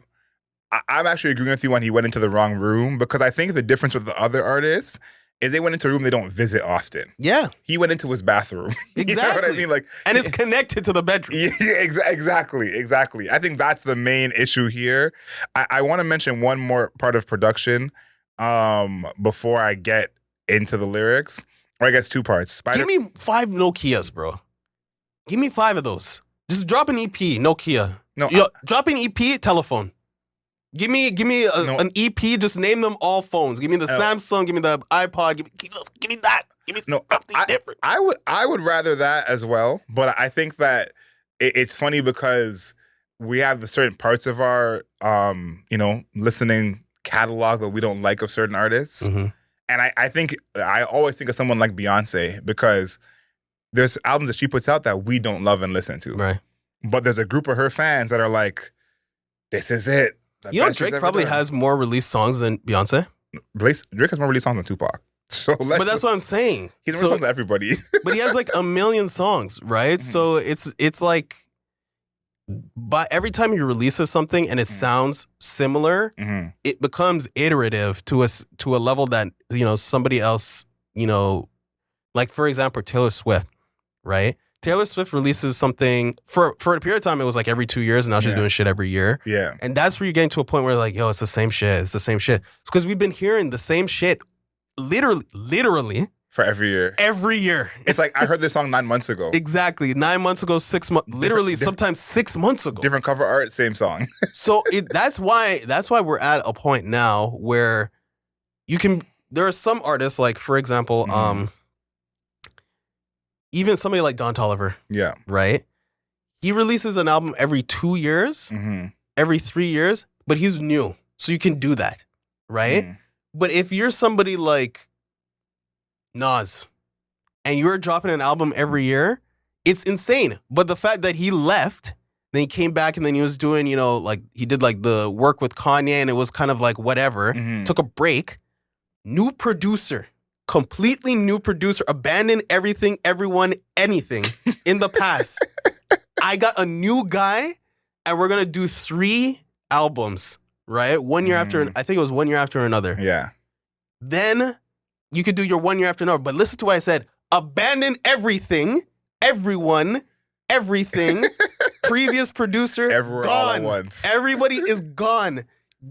Speaker 1: I'm actually agreeing with you when he went into the wrong room, because I think the difference with the other artists is they went into a room they don't visit often.
Speaker 2: Yeah.
Speaker 1: He went into his bathroom.
Speaker 2: Exactly.
Speaker 1: You know what I mean? Like,
Speaker 2: and it's connected to the bedroom.
Speaker 1: Yeah, exactly. I think that's the main issue here. I want to mention one more part of production before I get into the lyrics. Or I guess two parts.
Speaker 2: Give me 5 Nokias, bro. Give me 5 of those. Just drop an EP, Nokia.
Speaker 1: No,
Speaker 2: drop an EP, telephone. Give me an EP. Just name them all phones. Give me the Samsung. Give me the iPod. Give me that. Give me something different.
Speaker 1: I would rather that as well. But I think that it's funny because we have the certain parts of our listening catalog that we don't like of certain artists.
Speaker 2: Mm-hmm.
Speaker 1: And I always think of someone like Beyonce, because there's albums that she puts out that we don't love and listen to.
Speaker 2: Right.
Speaker 1: But there's a group of her fans that are like, this is it.
Speaker 2: You know, Drake probably has more released songs than Beyonce.
Speaker 1: Drake has more released songs than Tupac.
Speaker 2: But that's what I'm saying.
Speaker 1: He doesn't songs to everybody.
Speaker 2: But he has like 1 million songs, right? Mm-hmm. So it's like, but every time he releases something and it sounds similar, it becomes iterative to a level that, somebody else, like, for example, Taylor Swift, right? Taylor Swift releases something for a period of time. It was like every 2 years, and now she's doing shit every year.
Speaker 1: Yeah,
Speaker 2: and that's where you're getting to a point where like, yo, it's the same shit. It's the same shit. It's because we've been hearing the same shit, literally
Speaker 1: for every year.
Speaker 2: Every year.
Speaker 1: It's like I heard this song 9 months ago.
Speaker 2: Exactly, 9 months ago, 6 months, literally sometimes 6 months ago.
Speaker 1: Different cover art, same song.
Speaker 2: So that's why我at a point now where you can. There are some artists, like for example, even somebody like Don Toliver.
Speaker 1: Yeah.
Speaker 2: Right? He releases an album every 2 years, every 3 years, but he's new. So you can do that. Right? But if you're somebody like Nas and you're dropping an album every year, it's insane. But the fact that he left, then he came back and then he was doing, like he did like the work with Kanye and it was kind of like whatever, took a break, new producer. Completely new producer, abandon everything, everyone, anything in the past. I got a new guy, and we're gonna do 3 albums, right? 1 year after, I think it was 1 year after another.
Speaker 1: Yeah.
Speaker 2: Then you could do your 1 year after another. But listen to what I said: abandon everything, everyone, everything. Previous producer,
Speaker 1: everywhere
Speaker 2: gone.
Speaker 1: All at once.
Speaker 2: Everybody is gone.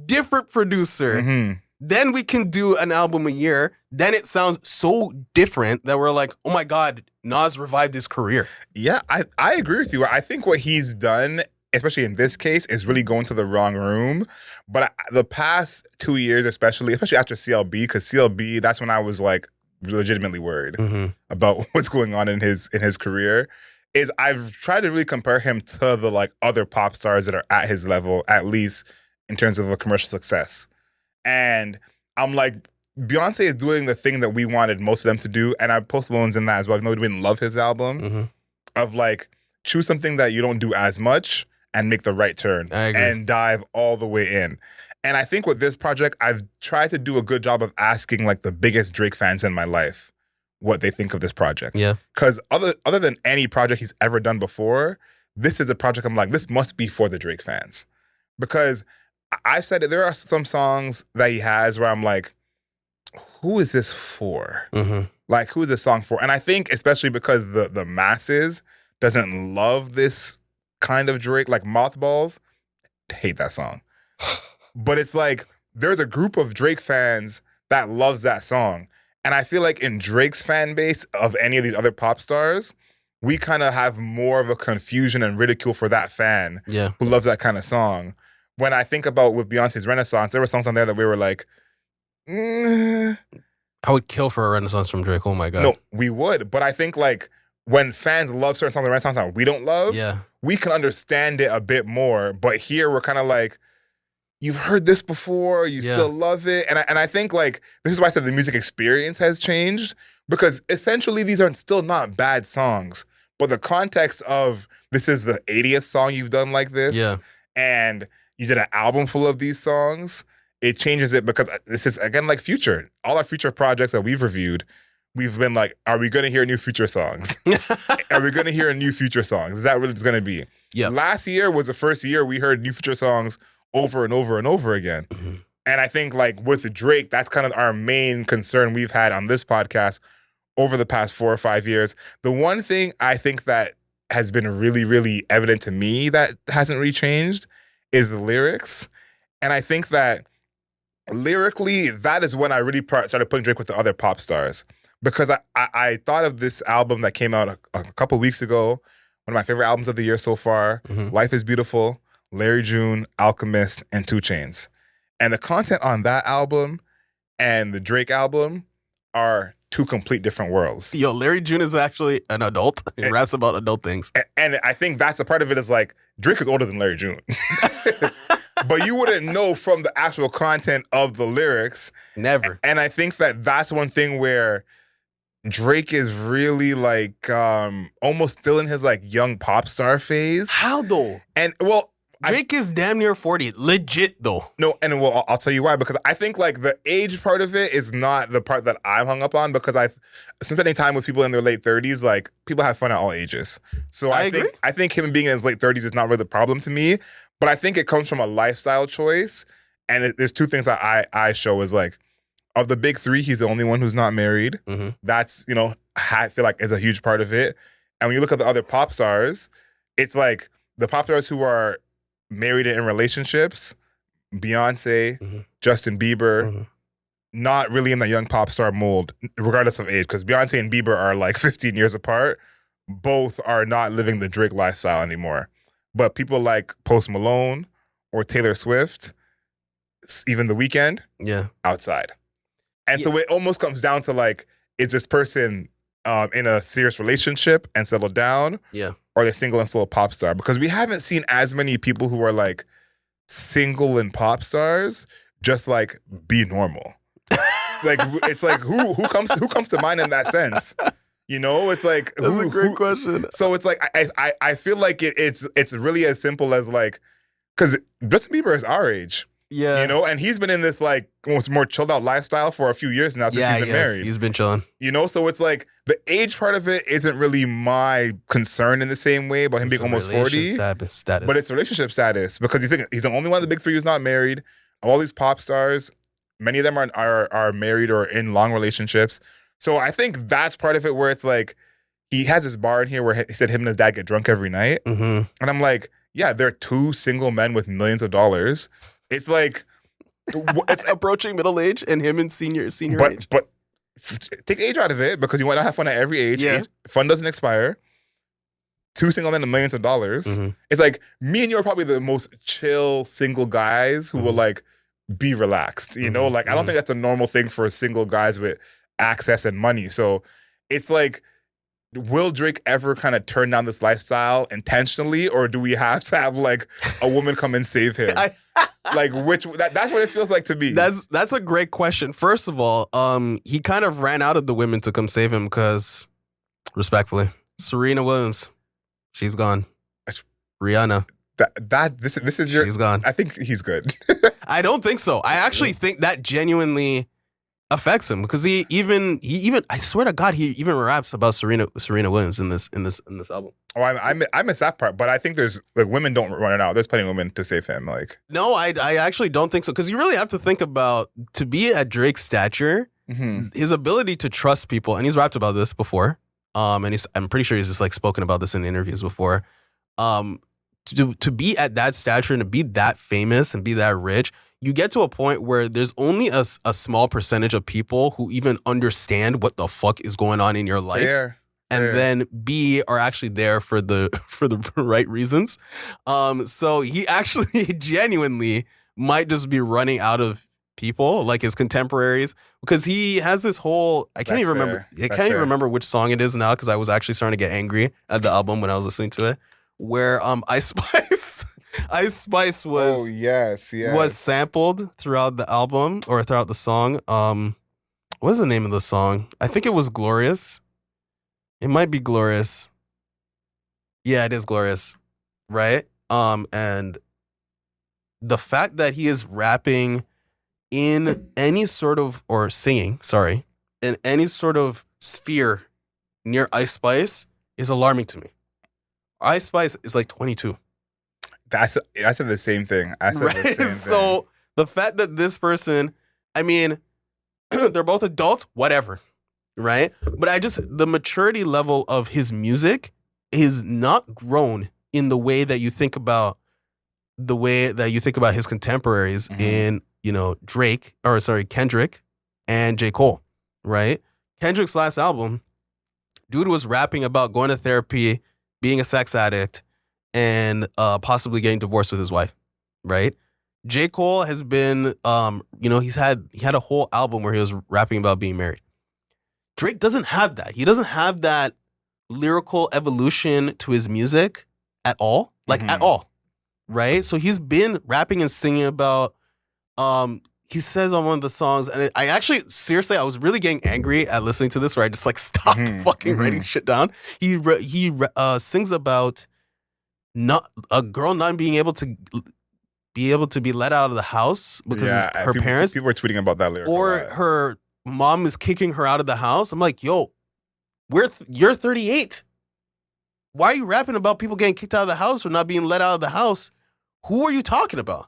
Speaker 2: Different producer. Then we can do an album a year. Then it sounds so different that we're like, oh my God, Nas revived his career.
Speaker 1: Yeah, I agree with you. I think what he's done, especially in this case, is really going to the wrong room. But the past 2 years, especially after CLB, because CLB, that's when I was like legitimately worried about what's going on in his career, is I've tried to really compare him to the like other pop stars that are at his level, at least in terms of a commercial success. And I'm like, Beyonce is doing the thing that we wanted most of them to do. And I Post Malone's in that as well. I know we didn't love his album. Of like, choose something that you don't do as much and make the right turn. And dive all the way in. And I think with this project, I've tried to do a good job of asking like the biggest Drake fans in my life what they think of this project.
Speaker 2: Yeah.
Speaker 1: Because other than any project he's ever done before, this is a project I'm like, this must be for the Drake fans. Because I said that there are some songs that he has where I'm like, who is this for? Like, who is this song for? And I think especially because the masses doesn't love this kind of Drake, like Mothballs, hate that song. But it's like, there's a group of Drake fans that loves that song. And I feel like in Drake's fan base of any of these other pop stars, we kind of have more of a confusion and ridicule for that fan who loves that kind of song. when I think about with Beyonce's Renaissance, there were songs on there that we were like, mm,
Speaker 2: I would kill for a Renaissance from Drake. Oh my God.
Speaker 1: no, we would. But I think like when fans love certain songs on the Renaissance that we don't love,
Speaker 2: Yeah.
Speaker 1: we can understand it a bit more. But here we're kind of like, you've heard this before, you still love it. And I think like, this is why I said the music experience has changed, because essentially these are still not bad songs. But the context of this is the 80th song you've done like this, and you did an album full of these songs, it changes it, because this is, again, like Future. All our Future projects that we've reviewed, we've been like, are we going to hear new Future songs? Are we going to hear a new Future songs? Is that what it's going to be?
Speaker 2: Yeah.
Speaker 1: Last year was the first year we heard new Future songs over and over and over again. Mm-hmm. And I think like with Drake, that's kind of our main concern we've had on this podcast over the past 4 or 5 years. The one thing I think that has been really, really evident to me that hasn't really changed is the lyrics. And I think that lyrically, that is when I really started putting Drake with the other pop stars. Because I thought of this album that came out a couple weeks ago, one of my favorite albums of the year so far, Life is Beautiful, Larry June, Alchemist, and 2 Chainz. And the content on that album and the Drake album are 2 complete different worlds.
Speaker 2: Yo, Larry June is actually an adult. He raps about adult things.
Speaker 1: And I think that's a part of it is like, Drake is older than Larry June. But you wouldn't know from the actual content of the lyrics.
Speaker 2: Never.
Speaker 1: And I think that that's one thing where Drake is really like almost still in his like young pop star phase.
Speaker 2: How though?
Speaker 1: And well,
Speaker 2: Drake is damn near 40. Legit though.
Speaker 1: No, and well, I'll tell you why. Because I think like the age part of it is not the part that I'm hung up on, because I've spending time with people in their late 30s, like people have fun at all ages. So I think him being in his late 30s is not really the problem to me. But I think it comes from a lifestyle choice. And there's 2 things that I show is like, of the big 3, he's the only one who's not married. Mm-hmm. That's, you know, I feel like is a huge part of it. And when you look at the other pop stars, it's like the pop stars who are married and in relationships, Beyonce, Justin Bieber, not really in the young pop star mold, regardless of age, because Beyonce and Bieber are like 15 years apart. Both are not living the Drake lifestyle anymore. But people like Post Malone or Taylor Swift, even The Weeknd, outside. And so it almost comes down to like, is this person in a serious relationship and settled down? Yeah. Or they're single and still a pop star? Because we haven't seen as many people who are like single and pop stars just like be normal. Like it's like who comes to mind in that sense? You know, it's like
Speaker 2: that's a great question.
Speaker 1: So it's like I feel like it's really as simple as like, because Justin Bieber is our age. Yeah. You know, and he's been in this like almost more chilled out lifestyle for a few years now since he's been married.
Speaker 2: He's been chilling.
Speaker 1: You know, so it's like the age part of it isn't really my concern in the same way about him being almost 40.
Speaker 2: Status.
Speaker 1: But it's relationship status, because you think he's the only one of the big 3 who's not married. All these pop stars, many of them are married or in long relationships. So I think that's part of it, where it's like he has this bar in here where he said him and his dad get drunk every night. And I'm like, yeah, they're 2 single men with millions of dollars. It's like
Speaker 2: it's approaching middle age and him in senior age.
Speaker 1: But take age out of it, because you want to have fun at every age.
Speaker 2: Yeah.
Speaker 1: Fun doesn't expire. 2 single men and millions of dollars. It's like me and you are probably the most chill single guys who will like be relaxed. You know, like I don't think that's a normal thing for single guys with access and money. So it's like, will Drake ever kind of turn down this lifestyle intentionally, or do we have to have like a woman come and save him? Like that's what it feels like to me.
Speaker 2: That's a great question. First of all, he kind of ran out of the women to come save him because, respectfully, Serena Williams, she's gone. Rihanna.
Speaker 1: This is your.
Speaker 2: She's gone.
Speaker 1: I think he's good.
Speaker 2: I don't think so. I actually think that genuinely affects him, because he even I swear to God, he even raps about Serena Williams in this album.
Speaker 1: Oh, I miss that part, but I think there's like women don't run it out. There's plenty of women to save him. Like
Speaker 2: no, I actually don't think so, because you really have to think about, to be at Drake's stature, his ability to trust people, and he's rapped about this before. And I'm pretty sure he's just like spoken about this in interviews before. To be at that stature and to be that famous and be that rich, you get to a point where there's only a small percentage of people who even understand what the fuck is going on in your life. and
Speaker 1: Yeah.
Speaker 2: then B are actually there for the right reasons. So he actually genuinely might just be running out of people, like his contemporaries, because he has this whole I can't
Speaker 1: That's
Speaker 2: even remember
Speaker 1: fair.
Speaker 2: I
Speaker 1: That's
Speaker 2: can't even
Speaker 1: fair.
Speaker 2: remember which song it is now because I was actually starting to get angry at the album when I was listening to it, where Ice Spice Ice Spice
Speaker 1: Oh yes, yes.
Speaker 2: was sampled throughout the album or throughout the song. What's the name of the song? I think it was Glorious. It might be Glorious. Yeah, it is Glorious. Right? And the fact that he is rapping in any sort of or singing, sorry, in any sort of sphere near Ice Spice is alarming to me. Ice Spice is like 22.
Speaker 1: I said the same thing. I said the same thing.
Speaker 2: So the fact that this person, I mean, they're both adults, whatever, right? But the maturity level of his music is not grown in the way that you think about his contemporaries in, Kendrick and J. Cole, right? Kendrick's last album, dude was rapping about going to therapy, being a sex addict, and possibly getting divorced with his wife, right? J. Cole has been, he had a whole album where he was rapping about being married. Drake doesn't have that. He doesn't have that lyrical evolution to his music at all, at all, right? So he's been rapping and singing about, he says on one of the songs, and I actually, seriously, I was really getting angry at listening to this where I just stopped fucking writing shit down. He sings about not a girl not being able to be let out of the house because her parents.
Speaker 1: People are tweeting about that lyric.
Speaker 2: Or her mom is kicking her out of the house. I'm like, yo, you're 38. Why are you rapping about people getting kicked out of the house or not being let out of the house? Who are you talking about?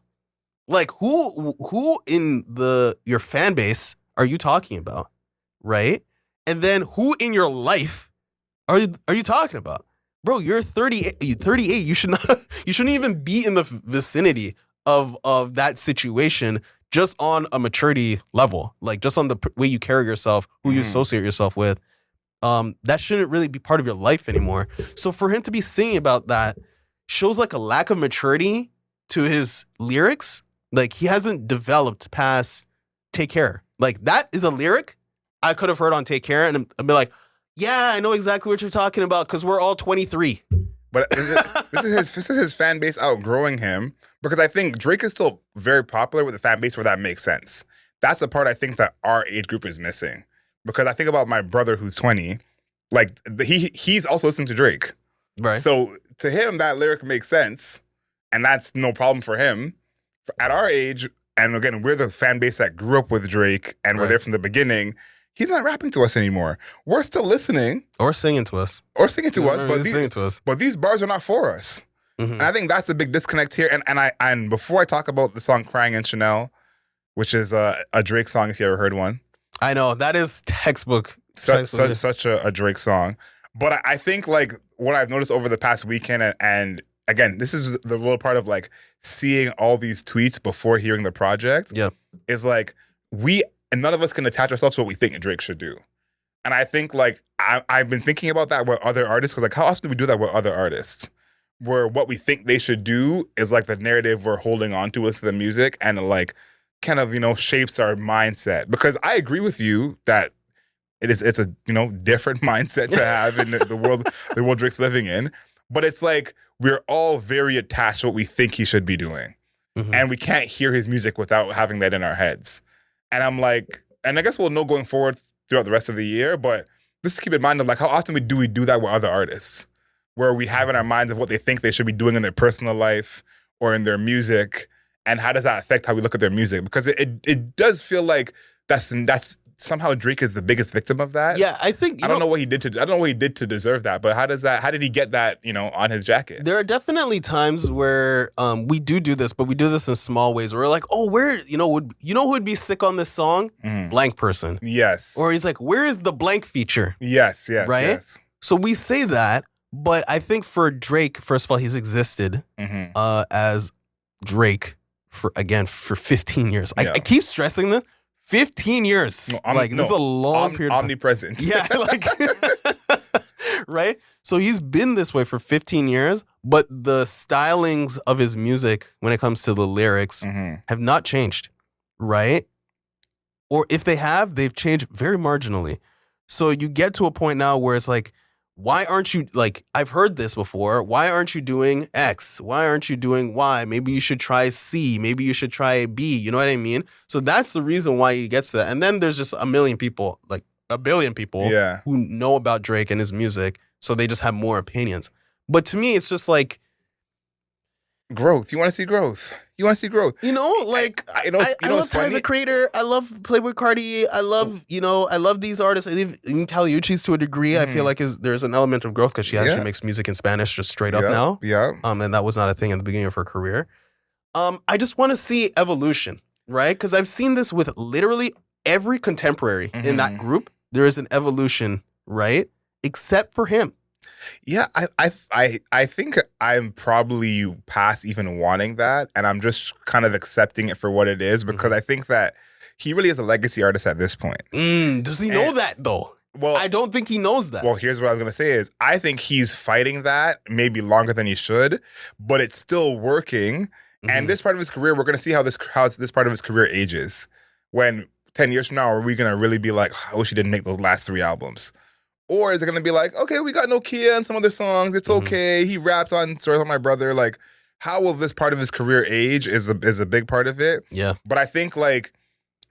Speaker 2: Like, who in your fan base are you talking about, right? And then who in your life are you talking about? Bro, you're 38. You shouldn't even be in the vicinity of that situation just on a maturity level, like just on the way you carry yourself, who you associate yourself with. That shouldn't really be part of your life anymore. So for him to be singing about that shows like a lack of maturity to his lyrics. Like he hasn't developed past Take Care. Like that is a lyric I could have heard on Take Care and I'd be like, yeah, I know exactly what you're talking about because we're all 23.
Speaker 1: But this is his fan base outgrowing him, because I think Drake is still very popular with the fan base where that makes sense. That's the part I think that our age group is missing. Because I think about my brother who's 20, like he's also listening to Drake.
Speaker 2: Right.
Speaker 1: So to him, that lyric makes sense, and that's no problem for him. At our age, and again, we're the fan base that grew up with Drake and we're there from the beginning. He's not rapping to us anymore. We're still listening.
Speaker 2: Or singing to us.
Speaker 1: But these bars are not for us. And I think that's a big disconnect here. And before I talk about the song Crying in Chanel, which is a Drake song if you ever heard one.
Speaker 2: I know, that is textbook.
Speaker 1: Such a Drake song. But I think like what I've noticed over the past weekend, and again, this is the real part of like seeing all these tweets before hearing the project.
Speaker 2: Yeah.
Speaker 1: Is like and none of us can attach ourselves to what we think Drake should do. And I think like I've been thinking about that with other artists, because like how often do we do that with other artists? Where what we think they should do is like the narrative we're holding on to with the music, and it like kind of, shapes our mindset. Because I agree with you that it's a, different mindset to have in the world Drake's living in. But it's like we're all very attached to what we think he should be doing. And we can't hear his music without having that in our heads. And I'm like, and I guess we'll know going forward throughout the rest of the year, but just keep in mind of like how often we do that with other artists, where we have in our minds of what they think they should be doing in their personal life or in their music, and how does that affect how we look at their music? Because it does feel like that's somehow Drake is the biggest victim of that.
Speaker 2: Yeah, I think
Speaker 1: I don't know what he did to deserve that, but how did he get that, on his jacket?
Speaker 2: There are definitely times where we do this, but we do this in small ways. Where we're like, oh, where who would be sick on this song? Blank person.
Speaker 1: Yes.
Speaker 2: Or he's like, where is the blank feature?
Speaker 1: Yes,
Speaker 2: right?
Speaker 1: Yes.
Speaker 2: So we say that, but I think for Drake, first of all, he's existed as Drake for 15 years.
Speaker 1: Yeah.
Speaker 2: I keep stressing this. 15 years. This is a long period of time.
Speaker 1: Omnipresent.
Speaker 2: Yeah, like right? So he's been this way for 15 years, but the stylings of his music when it comes to the lyrics have not changed, right? Or if they have, they've changed very marginally. So you get to a point now where it's like, why aren't you, like, I've heard this before. Why aren't you doing X? Why aren't you doing Y? Maybe you should try C. Maybe you should try B. You know what I mean? So that's the reason why he gets to that. And then there's just a million people, like a billion people who know about Drake and his music. So they just have more opinions. But to me, it's just like,
Speaker 1: growth. You want to see growth. You want to see growth.
Speaker 2: You know, like I love Tyler the Creator. I love Playboy Cardi. I love, I love these artists. Even Kali Uchis to a degree. I feel like there's an element of growth because she actually makes music in Spanish just straight up now.
Speaker 1: Yeah.
Speaker 2: And that was not a thing at the beginning of her career. I just want to see evolution, right? Because I've seen this with literally every contemporary in that group. There is an evolution, right? Except for him.
Speaker 1: Yeah, I think I'm probably past even wanting that, and I'm just kind of accepting it for what it is because I think that he really is a legacy artist at this point.
Speaker 2: Does he know that though? Well, I don't think he knows that.
Speaker 1: Well, here's what I was gonna say is I think he's fighting that maybe longer than he should, but it's still working. And this part of his career, we're gonna see how this part of his career ages. When 10 years from now, are we gonna really be like, I wish he didn't make those last 3 albums? Or is it going to be like, okay, we got NOKIA and some other songs. It's okay. He rapped on Stories of My Brother. Like, how will this part of his career age is a big part of it.
Speaker 2: Yeah.
Speaker 1: But I think, like,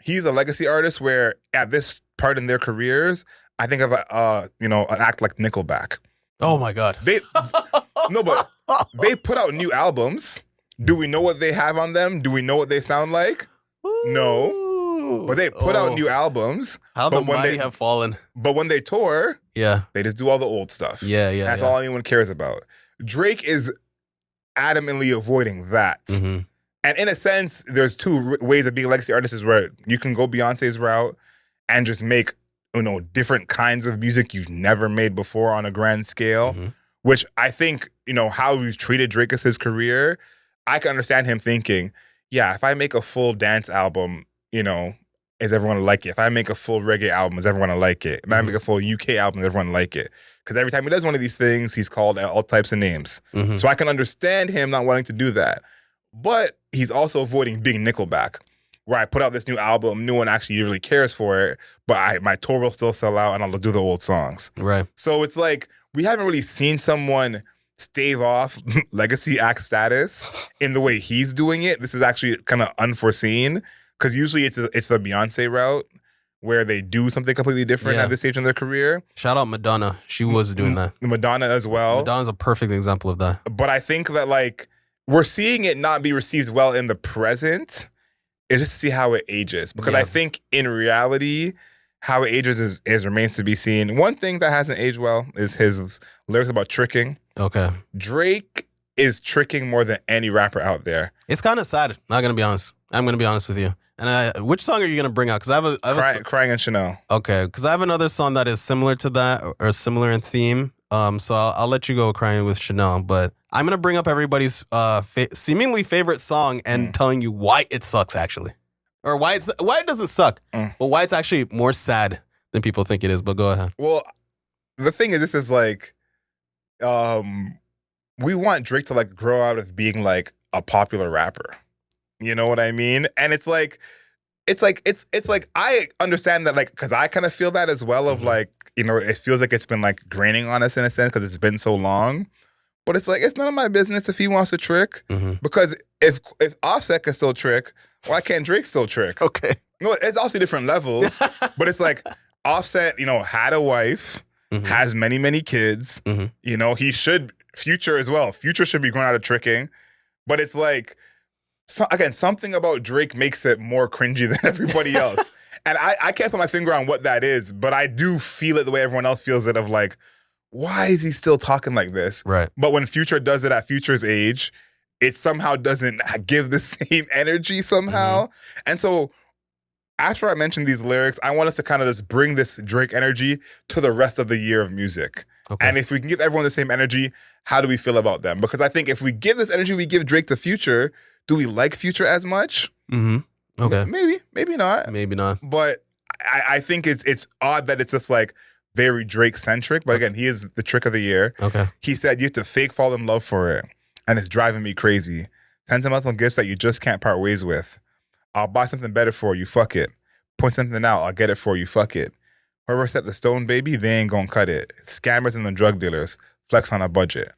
Speaker 1: he's a legacy artist where at this part in their careers, I think of, an act like Nickelback.
Speaker 2: Oh, my God.
Speaker 1: They put out new albums. Do we know what they have on them? Do we know what they sound like? No. But they put out new albums.
Speaker 2: How the mighty have fallen.
Speaker 1: But when they tour, they just do all the old stuff.
Speaker 2: Yeah.
Speaker 1: That's all anyone cares about. Drake is adamantly avoiding that. And in a sense, there's 2 ways of being a legacy artist is where you can go Beyonce's route and just make, different kinds of music you've never made before on a grand scale, which I think, how he's treated Drake as his career, I can understand him thinking, yeah, if I make a full dance album, is everyone gonna like it? If I make a full reggae album, is everyone gonna like it? If I make a full UK album, is everyone gonna like it? Because every time he does one of these things, he's called all types of names. So I can understand him not wanting to do that. But he's also avoiding being Nickelback, where I put out this new album, no one actually really cares for it, but my tour will still sell out and I'll do the old songs.
Speaker 2: Right.
Speaker 1: So it's like, we haven't really seen someone stave off legacy act status in the way he's doing it. This is actually kind of unforeseen. Because usually it's the Beyonce route where they do something completely different at this stage in their career.
Speaker 2: Shout out Madonna. She was doing that.
Speaker 1: Madonna as well.
Speaker 2: Madonna's a perfect example of that.
Speaker 1: But I think that, like, we're seeing it not be received well in the present. It's just to see how it ages. Because I think in reality, how it ages is remains to be seen. One thing that hasn't aged well is his lyrics about tricking.
Speaker 2: Okay.
Speaker 1: Drake is tricking more than any rapper out there.
Speaker 2: It's kind of sad. Not going to be honest. I'm going to be honest with you. And which song are you going to bring out? Because I have
Speaker 1: Crying in Chanel.
Speaker 2: Okay, because I have another song that is similar to that or similar in theme. So I'll let you go Crying with Chanel. But I'm going to bring up everybody's seemingly favorite song and telling you why it sucks, actually. Or why it doesn't suck, but why it's actually more sad than people think it is. But go ahead.
Speaker 1: Well, the thing is, this is like, we want Drake to, like, grow out of being, like, a popular rapper. You know what I mean? And it's like I understand that, like, because I kind of feel that as well of, like, it feels like it's been, like, graining on us in a sense because it's been so long. But it's like, it's none of my business if he wants to trick. Because if Offset can still trick, why can't Drake still trick?
Speaker 2: Okay.
Speaker 1: It's also different levels. But it's like Offset, had a wife, has many, many kids. He should, Future as well. Future should be going out of tricking. But it's like, again, something about Drake makes it more cringy than everybody else. And I can't put my finger on what that is, but I do feel it the way everyone else feels it of, like, why is he still talking like this?
Speaker 2: Right.
Speaker 1: But when Future does it at Future's age, it somehow doesn't give the same energy somehow. And so after I mentioned these lyrics, I want us to kind of just bring this Drake energy to the rest of the year of music. Okay. And if we can give everyone the same energy, how do we feel about them? Because I think if we give this energy we give Drake to Future, do we like Future as much?
Speaker 2: Okay.
Speaker 1: Maybe not.
Speaker 2: Maybe not.
Speaker 1: But I think it's odd that it's just like very Drake centric. But again, he is the trick of the year.
Speaker 2: Okay.
Speaker 1: He said you have to fake fall in love for it, and it's driving me crazy. Sentimental gifts that you just can't part ways with. I'll buy something better for you. Fuck it. Point something out. I'll get it for you. Fuck it. Whoever set the stone, baby, they ain't gonna cut it. Scammers and the drug dealers flex on a budget.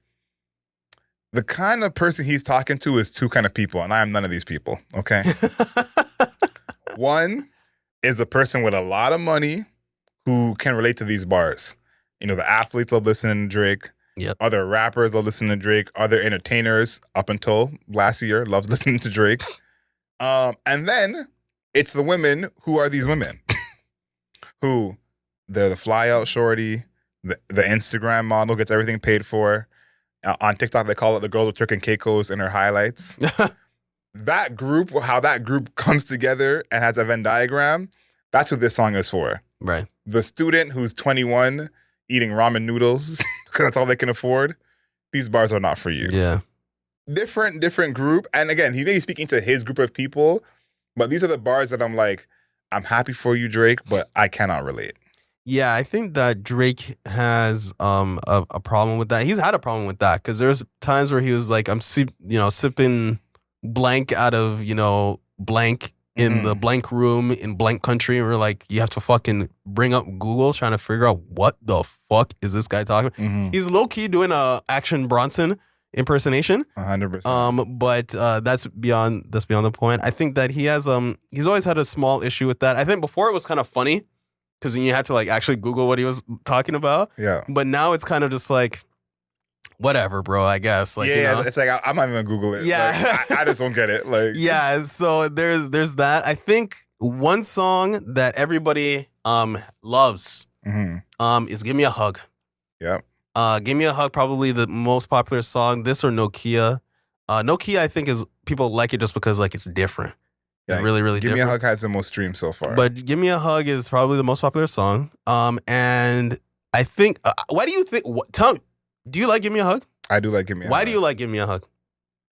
Speaker 1: The kind of person he's talking to is two kind of people, and I am none of these people, okay? One is a person with a lot of money who can relate to these bars. You know, the athletes love listening to Drake.
Speaker 2: Yep.
Speaker 1: Other rappers love listening to Drake. Other entertainers, up until last year, loves listening to Drake. And then it's the women who are these women who they're the fly out shorty, the Instagram model gets everything paid for. On TikTok, they call it the girl with Turk and Caicos in her highlights. That group, how that group comes together and has a Venn diagram, that's what this song is for.
Speaker 2: Right.
Speaker 1: The student who's 21 eating ramen noodles because that's all they can afford, these bars are not for you.
Speaker 2: Yeah.
Speaker 1: Different group. And again, he may be speaking to his group of people, but these are the bars that I'm like, I'm happy for you, Drake, but I cannot relate.
Speaker 2: Yeah, I think that Drake has a problem with that. He's had a problem with that because there's times where he was like, I'm sipping blank out of, blank in the blank room in blank country. And we're like, you have to fucking bring up Google trying to figure out what the fuck is this guy talking about. He's low-key doing a Action Bronson impersonation.
Speaker 1: 100%.
Speaker 2: But that's beyond the point. I think that he has he's always had a small issue with that. I think before it was kind of funny because you had to like actually Google what he was talking about.
Speaker 1: Yeah.
Speaker 2: But now it's kind of just like, whatever, bro, I guess. Like,
Speaker 1: yeah, it's like I'm not even gonna Google it.
Speaker 2: Yeah.
Speaker 1: Like, I just don't get it. Like,
Speaker 2: yeah. So there's that. I think one song that everybody loves is "Give Me a Hug."
Speaker 1: Yep.
Speaker 2: "Give Me a Hug" probably the most popular song. This or "NOKIA." "NOKIA" I think is people like it just because like it's different.
Speaker 1: Yeah,
Speaker 2: it's really
Speaker 1: Give
Speaker 2: different.
Speaker 1: Me a Hug has the most streams so far.
Speaker 2: But "Give Me a Hug" is probably the most popular song. And I think why do you think? Tell me. Do you like "Give Me a Hug"?
Speaker 1: I do like "Give Me a Hug."
Speaker 2: Why do you like "Give Me a Hug"?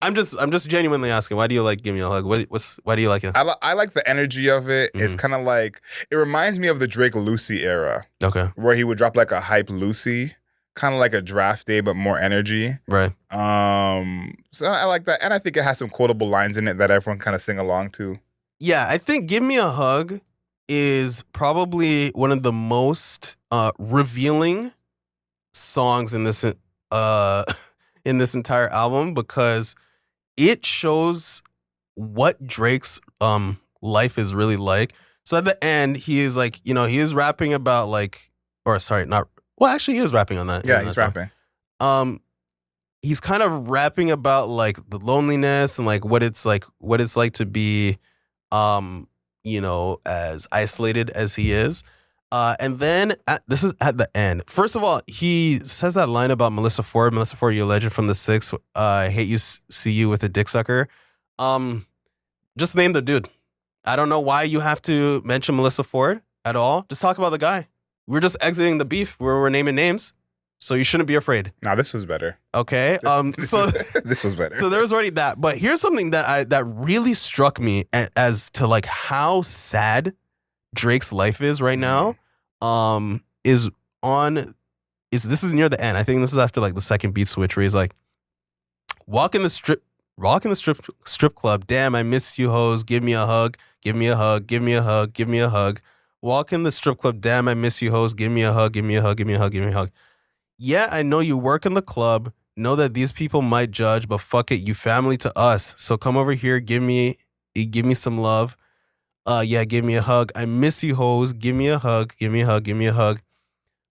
Speaker 2: I'm just genuinely asking. Why do you like "Give Me a Hug"? Why do you like it?
Speaker 1: I like the energy of it. It's kind of like it reminds me of the Drake Lucy era.
Speaker 2: Okay.
Speaker 1: Where he would drop like a hype Lucy, kind of like a Draft Day but more energy.
Speaker 2: Right.
Speaker 1: So I like that, and I think it has some quotable lines in it that everyone kind of sing along to.
Speaker 2: Yeah, I think "Give Me a Hug" is probably one of the most revealing songs in this entire album because it shows what Drake's life is really like. So at the end, he is like, he is rapping about like, or sorry, not. Well, actually, he is rapping on that.
Speaker 1: Yeah, he's rapping.
Speaker 2: He's kind of rapping about like the loneliness and like what it's like to be, as isolated as he is. And then this is at the end. First of all, he says that line about Melissa Ford. Melissa Ford, you're a legend from the 6. I hate you, see you with a dick sucker. Just name the dude. I don't know why you have to mention Melissa Ford at all. Just talk about the guy. We're just exiting the beef where we're naming names. So you shouldn't be afraid.
Speaker 1: Nah, this was better.
Speaker 2: Okay.
Speaker 1: This was better.
Speaker 2: So there was already that. But here's something that really struck me as to like how sad Drake's life is right now. This is near the end. I think this is after like the second beat switch where he's like, walk in the strip club. Damn, I miss you hoes. Give me a hug. Give me a hug. Give me a hug. Give me a hug. Walk in the strip club. Damn, I miss you hoes. Give me a hug. Give me a hug. Give me a hug. Give me a hug. Yeah, I know you work in the club. Know that these people might judge, but fuck it, you family to us. So come over here. Give me some love. Yeah, give me a hug. I miss you hoes. Give me a hug. Give me a hug. Give me a hug.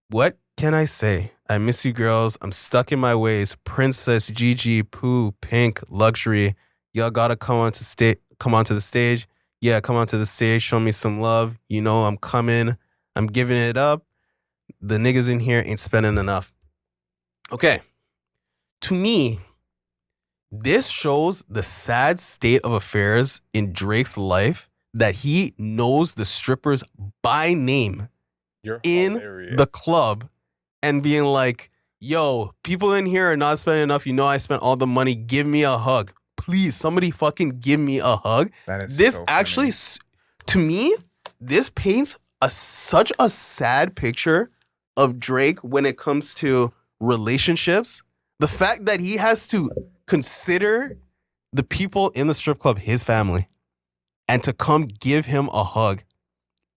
Speaker 2: What can I say? I miss you girls. I'm stuck in my ways. Princess, Gigi, Pooh, Pink, Luxury. Y'all gotta come onto the stage. Yeah, come onto the stage. Show me some love. You know I'm coming. I'm giving it up. The niggas in here ain't spending enough. Okay. To me, this shows the sad state of affairs in Drake's life that he knows the strippers by name in the club and being like, yo, people in here are not spending enough. You know I spent all the money. Give me a hug. Please, somebody fucking give me a hug.
Speaker 1: That is
Speaker 2: this
Speaker 1: so
Speaker 2: actually,
Speaker 1: funny.
Speaker 2: to me, this paints such a sad picture of Drake when it comes to relationships, the fact that he has to consider the people in the strip club his family and to come give him a hug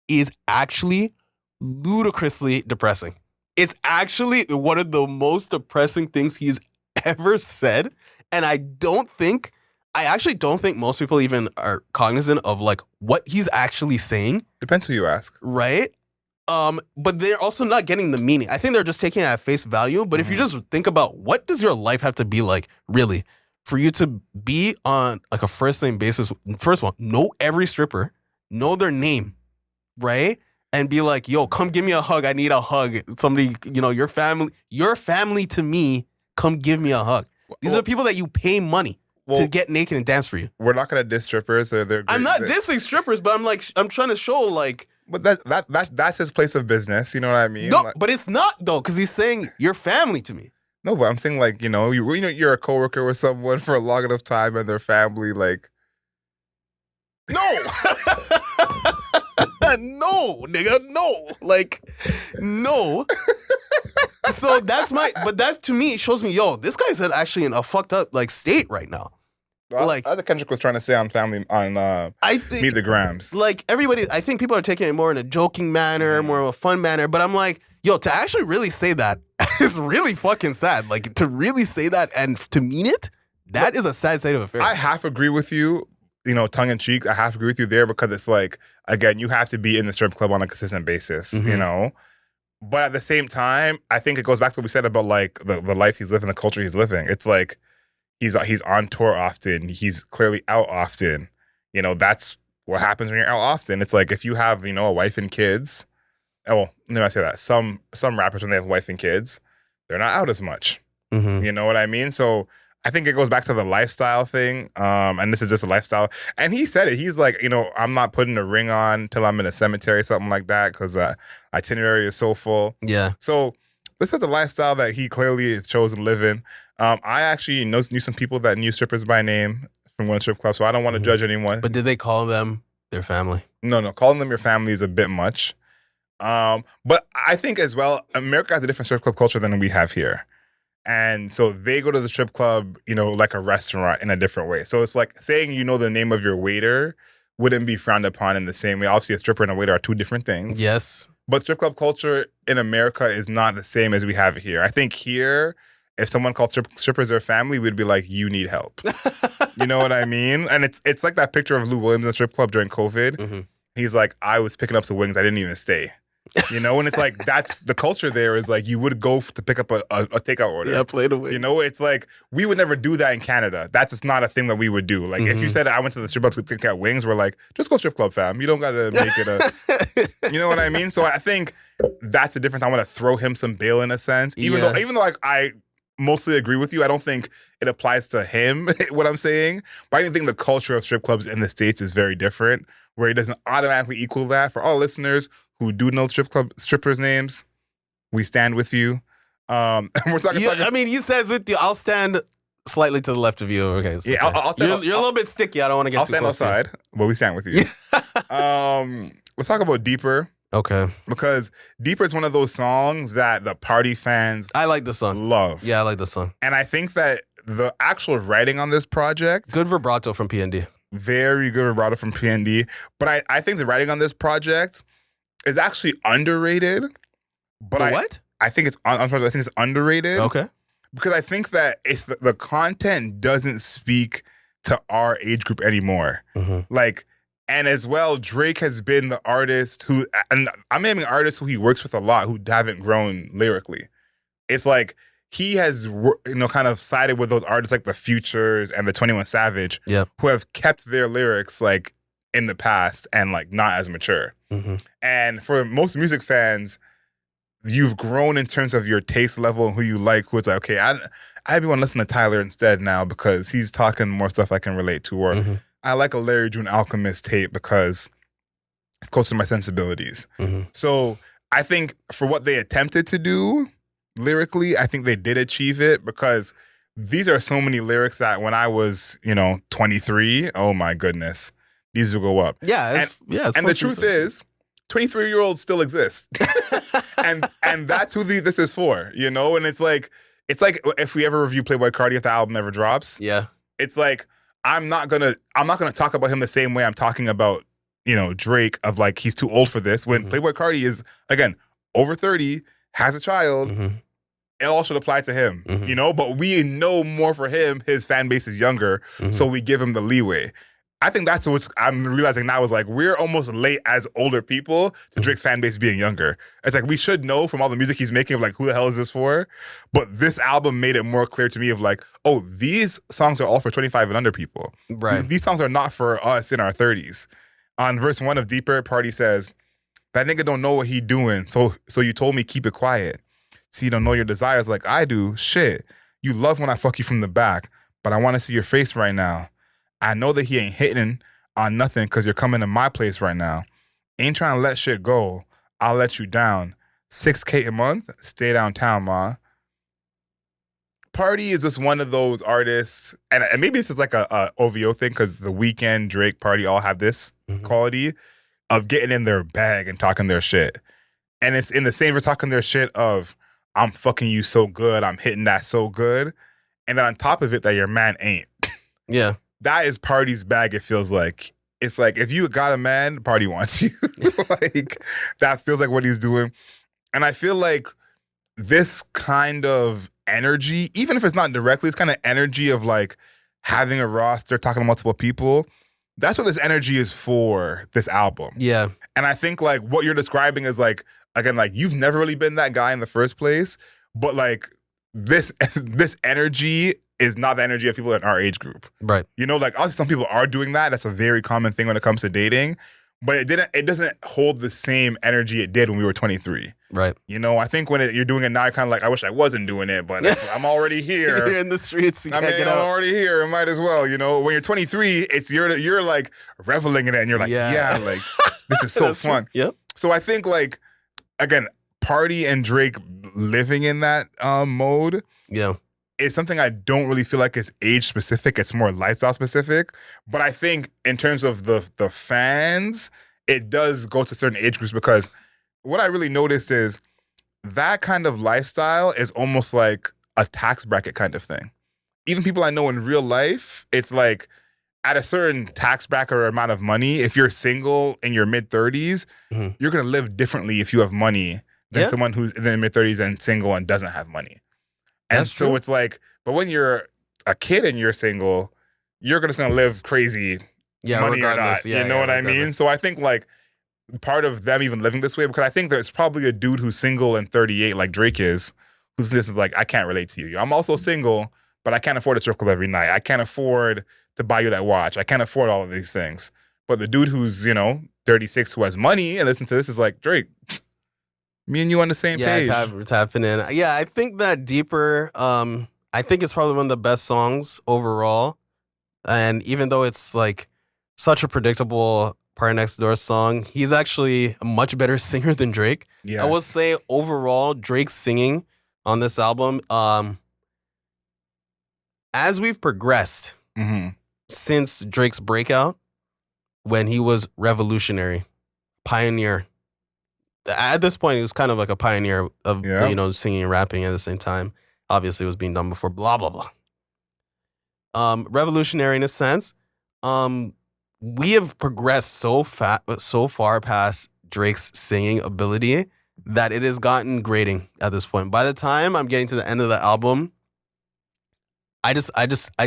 Speaker 2: is actually ludicrously depressing. It's actually one of the most depressing things he's ever said. And I actually don't think most people even are cognizant of like what he's actually saying.
Speaker 1: Depends who you ask.
Speaker 2: Right? But they're also not getting the meaning. I think they're just taking it at face value. But if you just think about what does your life have to be like, really, for you to be on like a first name basis, first of all, know every stripper, know their name, right? And be like, yo, come give me a hug. I need a hug. Somebody, your family to me, come give me a hug. These are people that you pay money to get naked and dance for you.
Speaker 1: We're not gonna diss strippers. They're great.
Speaker 2: I'm not dissing strippers, but I'm trying to show like.
Speaker 1: But that's his place of business. You know what I mean?
Speaker 2: No, but it's not though, because he's saying your family to me.
Speaker 1: No, but I'm saying like you're a coworker with someone for a long enough time and their family like.
Speaker 2: No. No, nigga, no. Like, no. So but that to me shows me, yo, this guy's actually in a fucked up like state right now.
Speaker 1: Like, as Kendrick was trying to say on Family on Meet the Grams.
Speaker 2: Like everybody, I think people are taking it more in a joking manner, more of a fun manner. But I'm like, yo, to actually really say that is really fucking sad. Like to really say that and to mean it, that is a sad state of affairs.
Speaker 1: I half agree with you. Tongue in cheek, I have to agree with you there because it's like, again, you have to be in the strip club on a consistent basis, But at the same time, I think it goes back to what we said about like the life he's living, the culture he's living. It's like he's on tour often. He's clearly out often. That's what happens when you're out often. It's like if you have, a wife and kids. Well, let me say that. Some rappers, when they have a wife and kids, they're not out as much. You know what I mean? So I think it goes back to the lifestyle thing, and this is just a lifestyle. And he said it. He's like, I'm not putting a ring on till I'm in a cemetery, something like that, because itinerary is so full.
Speaker 2: Yeah.
Speaker 1: So this is the lifestyle that he clearly has chosen to live in. I actually knew some people that knew strippers by name from one strip club, so I don't want to judge anyone.
Speaker 2: But did they call them their family?
Speaker 1: No. Calling them your family is a bit much. But I think as well, America has a different strip club culture than we have here. And so they go to the strip club, like a restaurant in a different way. So it's like saying the name of your waiter wouldn't be frowned upon in the same way. Obviously, a stripper and a waiter are two different things.
Speaker 2: Yes.
Speaker 1: But strip club culture in America is not the same as we have it here. I think here, if someone called strippers their family, we'd be like, you need help. You know what I mean? And it's like that picture of Lou Williams in the strip club during COVID. He's like, I was picking up some wings. I didn't even stay. And it's like, that's the culture there is like, you would go to pick up a takeout order.
Speaker 2: Yeah, plate of wings.
Speaker 1: It's like, we would never do that in Canada. That's just not a thing that we would do. Like, if you said I went to the strip club to pick out wings, we're like, just go strip club, fam. You don't got to make it you know what I mean? So I think that's the difference. I want to throw him some bail in a sense. Even though I mostly agree with you, I don't think it applies to him, what I'm saying. But I think the culture of strip clubs in the States is very different, where it doesn't automatically equal that. For all listeners who do know strippers' names, we stand with you. And we're talking.
Speaker 2: He says with you. I'll stand slightly to the left of you. Okay. So
Speaker 1: I'll stand.
Speaker 2: You're a little bit sticky. I don't want to get.
Speaker 1: I'll
Speaker 2: too
Speaker 1: stand
Speaker 2: close
Speaker 1: outside, but we stand with you. Let's talk about Deeper.
Speaker 2: Okay.
Speaker 1: Because Deeper is one of those songs that the party fans
Speaker 2: I like the song.
Speaker 1: Love.
Speaker 2: Yeah, I like the song.
Speaker 1: And I think that the actual writing on this project,
Speaker 2: good vibrato from PND.
Speaker 1: Very good vibrato from PND. But I think the writing on this project is actually underrated. But
Speaker 2: what?
Speaker 1: I think it's underrated.
Speaker 2: Okay.
Speaker 1: Because I think that it's the content doesn't speak to our age group anymore. And as well, Drake has been the artist who, and I'm naming artists who he works with a lot who haven't grown lyrically. It's like he has, kind of sided with those artists like the Futures and the 21 Savage, who have kept their lyrics like in the past and like not as mature. And for most music fans, you've grown in terms of your taste level and who you like. Who it's like, okay, I want to listen to Tyler instead now because he's talking more stuff I can relate to, or I like a Larry June Alchemist tape because it's close to my sensibilities. So I think for what they attempted to do lyrically, I think they did achieve it, because these are so many lyrics that when I was, 23, oh my goodness, these will go up.
Speaker 2: Yeah.
Speaker 1: And the truth is, 23-year-olds still exist. and that's who this is for, you know? And it's like if we ever review Playboi Carti if the album never drops.
Speaker 2: Yeah.
Speaker 1: It's like I'm not gonna talk about him the same way I'm talking about, you know, Drake, of like he's too old for this. When Playboi Carti is, again, over 30, has a child, it all should apply to him, you know? But we know more for him. His fan base is younger, so we give him the leeway. I think that's what I'm realizing now is like we're almost late as older people to Drake's fan base being younger. It's like we should know from all the music he's making of like who the hell is this for? But this album made it more clear to me of like, oh, these songs are all for 25 and under people.
Speaker 2: Right.
Speaker 1: These songs are not for us in our 30s. On verse 1 of Deeper, Party says, that nigga don't know what he doing, so you told me keep it quiet. See, you don't know your desires like I do. Shit. You love when I fuck you from the back, but I want to see your face right now. I know that he ain't hitting on nothing because you're coming to my place right now. Ain't trying to let shit go. I'll let you down. $6K a month? Stay downtown, ma. Party is just one of those artists, and maybe this is like a OVO thing because The Weeknd, Drake, Party all have this quality of getting in their bag and talking their shit. And it's in the same for talking their shit of, I'm fucking you so good, I'm hitting that so good. And then on top of it, that your man ain't.
Speaker 2: Yeah.
Speaker 1: That is Party's bag, it feels like. It's like, if you got a man, Party wants you. Like, that feels like what he's doing. And I feel like this kind of energy, even if it's not directly, it's kind of energy of like having a roster, talking to multiple people. That's what this energy is for this album.
Speaker 2: Yeah.
Speaker 1: And I think like what you're describing is like, again, like you've never really been that guy in the first place, but like this energy is not the energy of people in our age group.
Speaker 2: Right.
Speaker 1: You know, like obviously some people are doing that. That's a very common thing when it comes to dating, but it doesn't hold the same energy it did when we were 23.
Speaker 2: Right.
Speaker 1: You know, I think when you're doing it now, you're kind of like, I wish I wasn't doing it, but I'm already here.
Speaker 2: You're in the streets. You
Speaker 1: I'm already here. I might as well. You know, when you're 23, it's you're like reveling in it, and you're like, yeah like this is so fun.
Speaker 2: Yep.
Speaker 1: So I think like, again, Party and Drake living in that mode.
Speaker 2: Yeah.
Speaker 1: It's something I don't really feel like is age specific. It's more lifestyle specific. But I think in terms of the fans, it does go to certain age groups, because what I really noticed is that kind of lifestyle is almost like a tax bracket kind of thing. Even people I know in real life, it's like at a certain tax bracket or amount of money, if you're single in your mid-30s, you're going to live differently if you have money than someone who's in their mid-30s and single and doesn't have money. And
Speaker 2: That's
Speaker 1: so
Speaker 2: true.
Speaker 1: it's like, but when you're a kid and you're single, you're just gonna live crazy, money or not.
Speaker 2: Yeah,
Speaker 1: you know what I mean? So I think like part of them even living this way, because I think there's probably a dude who's single and 38, like Drake is, who's this is like, I can't relate to you. I'm also single, but I can't afford a strip club every night. I can't afford to buy you that watch. I can't afford all of these things. But the dude who's, 36 who has money and listen to this is like, Drake, me and you on the same page.
Speaker 2: Yeah, tapping in. Yeah, I think that Deeper, I think it's probably one of the best songs overall. And even though it's like such a predictable PARTYNEXTDOOR song, he's actually a much better singer than Drake.
Speaker 1: Yes.
Speaker 2: I will say overall, Drake's singing on this album, as we've progressed since Drake's breakout, when he was revolutionary, pioneer. At this point, he was kind of like a pioneer of singing and rapping at the same time. Obviously, it was being done before. Blah blah blah. Revolutionary in a sense. We have progressed so far past Drake's singing ability that it has gotten grating at this point. By the time I'm getting to the end of the album, I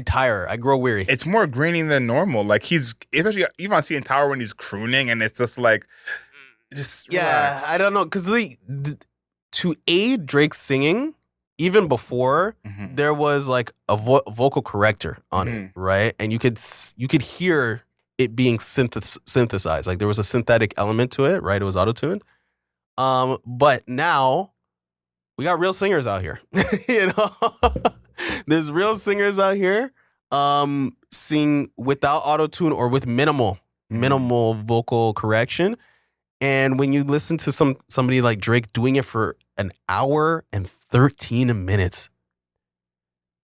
Speaker 2: tire. I grow weary.
Speaker 1: It's more graining than normal. Like he's, especially even on CN Tower when he's crooning, and it's just like. Just relax.
Speaker 2: I don't know, because to aid Drake's singing, even before there was like a vocal corrector on it, right? And you could hear it being synthesized, like there was a synthetic element to it, right? It was auto-tuned. But now we got real singers out here, There's real singers out here, sing without auto-tune or with minimal vocal correction. And when you listen to somebody like Drake doing it for an hour and 13 minutes,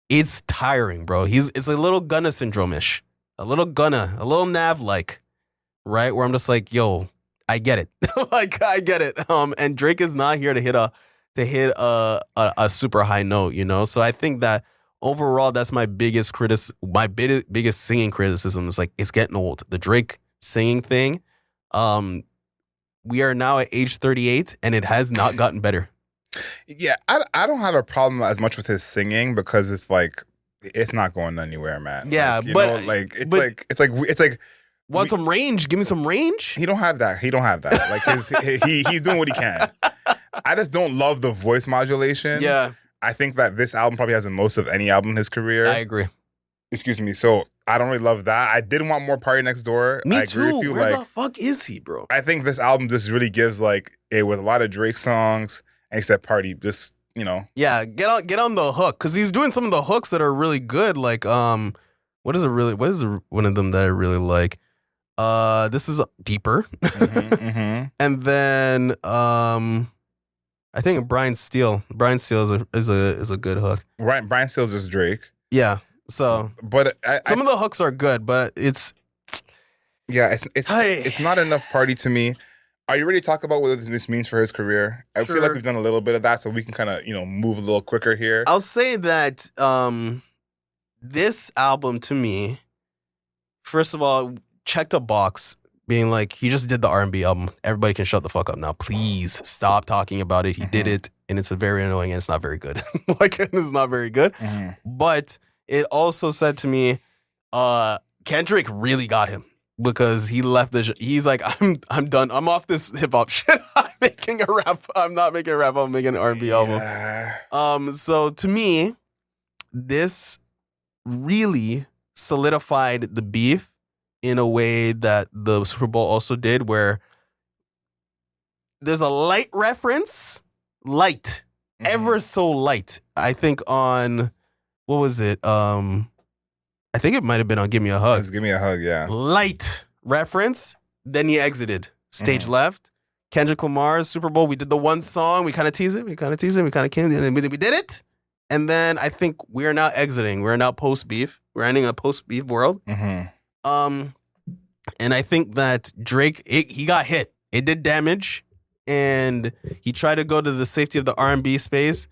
Speaker 2: it's tiring, bro. It's a little Gunna syndrome-ish. A little Nav-like, right? Where I'm just like, yo, I get it. Like I get it. And Drake is not here to hit a super high note, you know. So I think that overall, that's my biggest biggest singing criticism is like it's getting old. The Drake singing thing. We are now at age 38, and it has not gotten better.
Speaker 1: Yeah, I don't have a problem as much with his singing because it's like it's not going anywhere, man.
Speaker 2: Yeah,
Speaker 1: like,
Speaker 2: but
Speaker 1: it's like.
Speaker 2: Want some range? Give me some range.
Speaker 1: He don't have that. Like he's doing what he can. I just don't love the voice modulation.
Speaker 2: Yeah,
Speaker 1: I think that this album probably has the most of any album in his career.
Speaker 2: I agree.
Speaker 1: Excuse me. So I don't really love that. I did want more Party Next Door.
Speaker 2: Me
Speaker 1: I
Speaker 2: too.
Speaker 1: agree with you.
Speaker 2: Where
Speaker 1: like,
Speaker 2: the fuck is he, bro?
Speaker 1: I think this album just really gives like it with a lot of Drake songs, except Party. Just
Speaker 2: Yeah, get on the hook because he's doing some of the hooks that are really good. Like what is one of them that I really like? This is Deeper. And then I think Brian Steele is a good hook.
Speaker 1: Right, Brian Steele's just Drake.
Speaker 2: Yeah. So,
Speaker 1: but
Speaker 2: some of the hooks are good, but it's
Speaker 1: not enough Party to me. Are you ready to talk about what this means for his career? I feel like we've done a little bit of that, so we can kind of move a little quicker here.
Speaker 2: I'll say that this album to me, first of all, checked a box being like, he just did the R&B album. Everybody can shut the fuck up now. Please stop talking about it. He did it, and it's very annoying, and it's not very good. Like, it's not very good. But it also said to me, Kendrick really got him because he left he's like, I'm done. I'm off this hip hop shit. I'm making a rap. I'm not making a rap. I'm making an R&B album. So to me, this really solidified the beef in a way that the Super Bowl also did, where there's a light reference, ever so light. I think on, what was it? I think it might have been on Give Me a Hug.
Speaker 1: Give Me a Hug, yeah.
Speaker 2: Light reference, then he exited. Stage left. Kendrick Lamar's Super Bowl, we did the one song, we kind of teased it, we kind of can't, and then we did it. And then I think we are now exiting. We're now post-beef. We're ending a post-beef world. And I think that Drake, he got hit. It did damage, and he tried to go to the safety of the R&B space,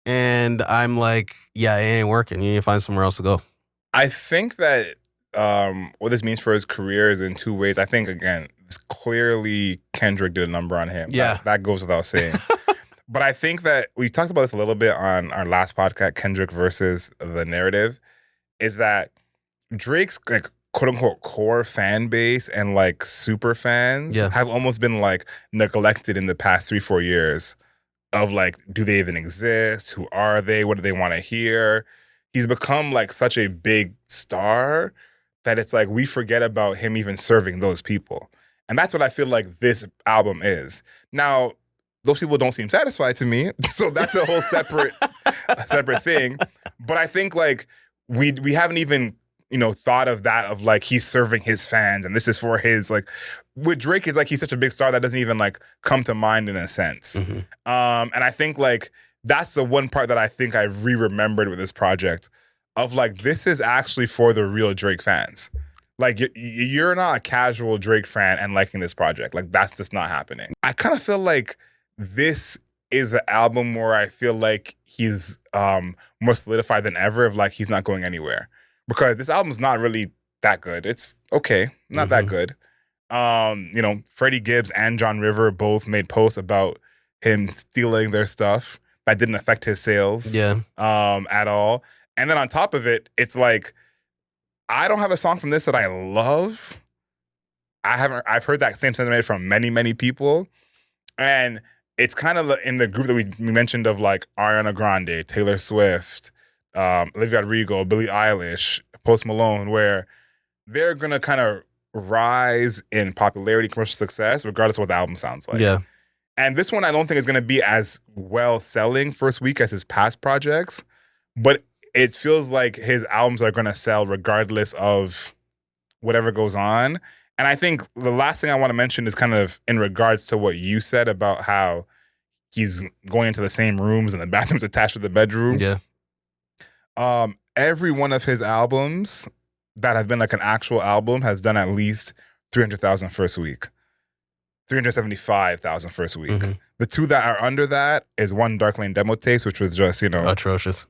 Speaker 2: and I'm like, yeah, it ain't working. You need to find somewhere else to go.
Speaker 1: I think that what this means for his career is in two ways. I think, again, clearly Kendrick did a number on him.
Speaker 2: Yeah.
Speaker 1: That goes without saying. But I think that we talked about this a little bit on our last podcast, Kendrick versus the narrative, is that Drake's like quote unquote core fan base and like super fans have almost been like neglected in the past 3-4 years of like, do they even exist? Who are they? What do they want to hear? He's become like such a big star that it's like we forget about him even serving those people. And that's what I feel like this album is. Now, those people don't seem satisfied to me, so that's a whole separate thing. But I think like we haven't even thought of that, of like he's serving his fans and this is for his, like, with Drake is like he's such a big star that doesn't even like come to mind in a sense. And I think like that's the one part that I think I remembered with this project, of like this is actually for the real Drake fans. Like you're not a casual Drake fan and liking this project. Like that's just not happening. I kind of feel like this is an album where I feel like he's more solidified than ever, of like he's not going anywhere. Because this album's not really that good. It's okay, not that good. Freddie Gibbs and John River both made posts about him stealing their stuff. That didn't affect his sales at all. And then on top of it, it's like, I don't have a song from this that I love. I've heard that same sentiment from many, many people. And it's kind of in the group that we mentioned of like Ariana Grande, Taylor Swift, Olivia Rodrigo, Billie Eilish, Post Malone, where they're going to kind of rise in popularity, commercial success, regardless of what the album sounds like.
Speaker 2: Yeah.
Speaker 1: And this one I don't think is going to be as well selling first week as his past projects, but it feels like his albums are going to sell regardless of whatever goes on. And I think the last thing I want to mention is kind of in regards to what you said about how he's going into the same rooms and the bathroom's attached to the bedroom.
Speaker 2: Yeah.
Speaker 1: Every one of his albums that have been like an actual album has done at least 300,000 first week. 375,000 first week.
Speaker 2: Mhm.
Speaker 1: The two that are under that is one Dark Lane demo tapes, which was just,
Speaker 2: Atrocious.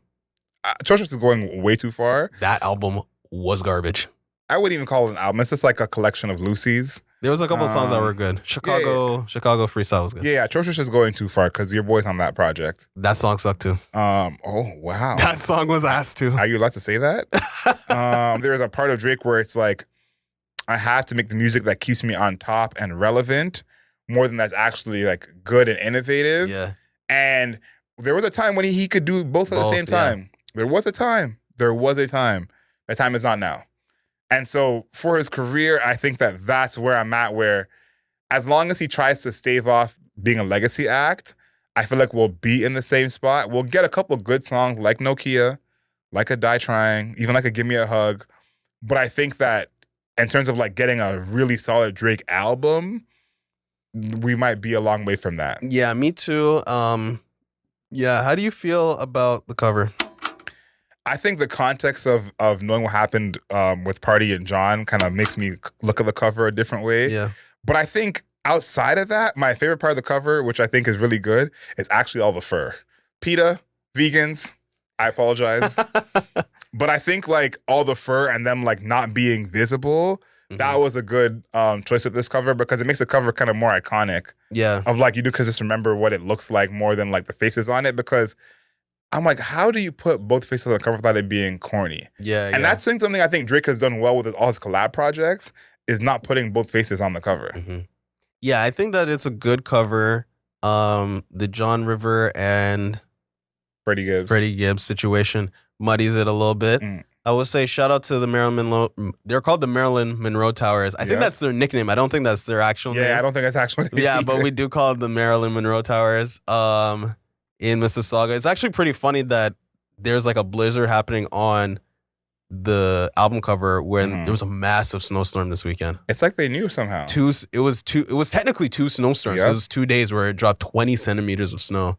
Speaker 1: Atrocious is going way too far.
Speaker 2: That album was garbage.
Speaker 1: I wouldn't even call it an album. It's just like a collection of Lucy's.
Speaker 2: There was a couple of songs that were good. Chicago Freestyle was good.
Speaker 1: Yeah, Atrocious is going too far because your boy's on that project.
Speaker 2: That song sucked too.
Speaker 1: Oh, wow.
Speaker 2: That song was ass too.
Speaker 1: Are you allowed to say that? There's a part of Drake where it's like, I have to make the music that keeps me on top and relevant more than that's actually like good and innovative.
Speaker 2: Yeah.
Speaker 1: And there was a time when he could do both at the same time. There was a time. That time is not now. And so for his career, I think that that's where I'm at, where as long as he tries to stave off being a legacy act, I feel like we'll be in the same spot. We'll get a couple of good songs like NOKIA, like a Die Trying, even like a Give Me a Hug. But I think that in terms of like getting a really solid Drake album, we might be a long way from that.
Speaker 2: Yeah, me too. Yeah, how do you feel about the cover?
Speaker 1: I think the context of knowing what happened with Party and John kind of makes me look at the cover a different way.
Speaker 2: Yeah.
Speaker 1: But I think outside of that, my favorite part of the cover, which I think is really good, is actually all the fur. PETA, vegans, I apologize. But I think like all the fur and them like not being visible, that was a good choice with this cover because it makes the cover kind of more iconic.
Speaker 2: Yeah.
Speaker 1: Of like, you do just remember what it looks like more than like the faces on it, because I'm like, how do you put both faces on the cover without it being corny?
Speaker 2: Yeah.
Speaker 1: And that's something I think Drake has done well with all his collab projects, is not putting both faces on the cover.
Speaker 2: Yeah, I think that it's a good cover. The John River and
Speaker 1: Freddie
Speaker 2: Gibbs situation muddies it a little bit. I would say shout out to the Marilyn Monroe. They're called the Marilyn Monroe Towers. I think that's their nickname. I don't think that's their actual name.
Speaker 1: Yeah, I don't think that's actual name.
Speaker 2: Yeah, but we do call it the Marilyn Monroe Towers in Mississauga. It's actually pretty funny that there's like a blizzard happening on the album cover when there was a massive snowstorm this weekend.
Speaker 1: It's like they knew somehow.
Speaker 2: It was technically two snowstorms. It was 2 days where it dropped 20 centimeters of snow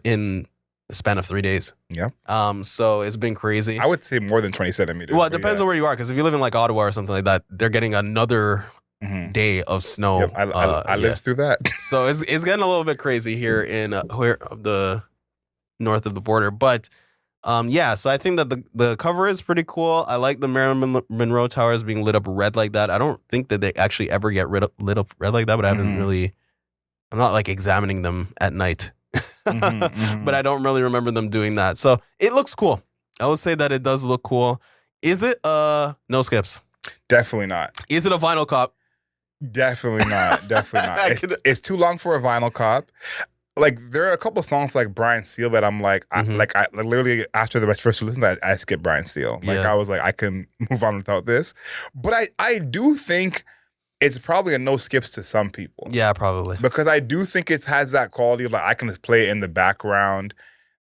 Speaker 2: in the span of 3 days.
Speaker 1: Yeah.
Speaker 2: So it's been crazy.
Speaker 1: I would say more than 20 centimeters.
Speaker 2: Well, it depends on where you are, because if you live in like Ottawa or something like that, they're getting another day of snow.
Speaker 1: Yep. I lived through that.
Speaker 2: So it's getting a little bit crazy here in the north of the border. But so I think that the cover is pretty cool. I like the Marilyn Monroe Towers being lit up red like that. I don't think that they actually ever get lit up red like that, but I haven't really, I'm not like examining them at night. But I don't really remember them doing that. So it looks cool. I would say that it does look cool. Is it no skips?
Speaker 1: Definitely not.
Speaker 2: Is it a vinyl cop?
Speaker 1: Definitely not. Definitely not. It's too long for a vinyl cop. Like, there are a couple songs like Brian Steele that I'm like, I literally after the first listen, I skipped Brian Steele. Like, I was like, I can move on without this. But I do think it's probably a no skips to some people.
Speaker 2: Yeah, probably.
Speaker 1: Because I do think it has that quality of like, I can just play it in the background.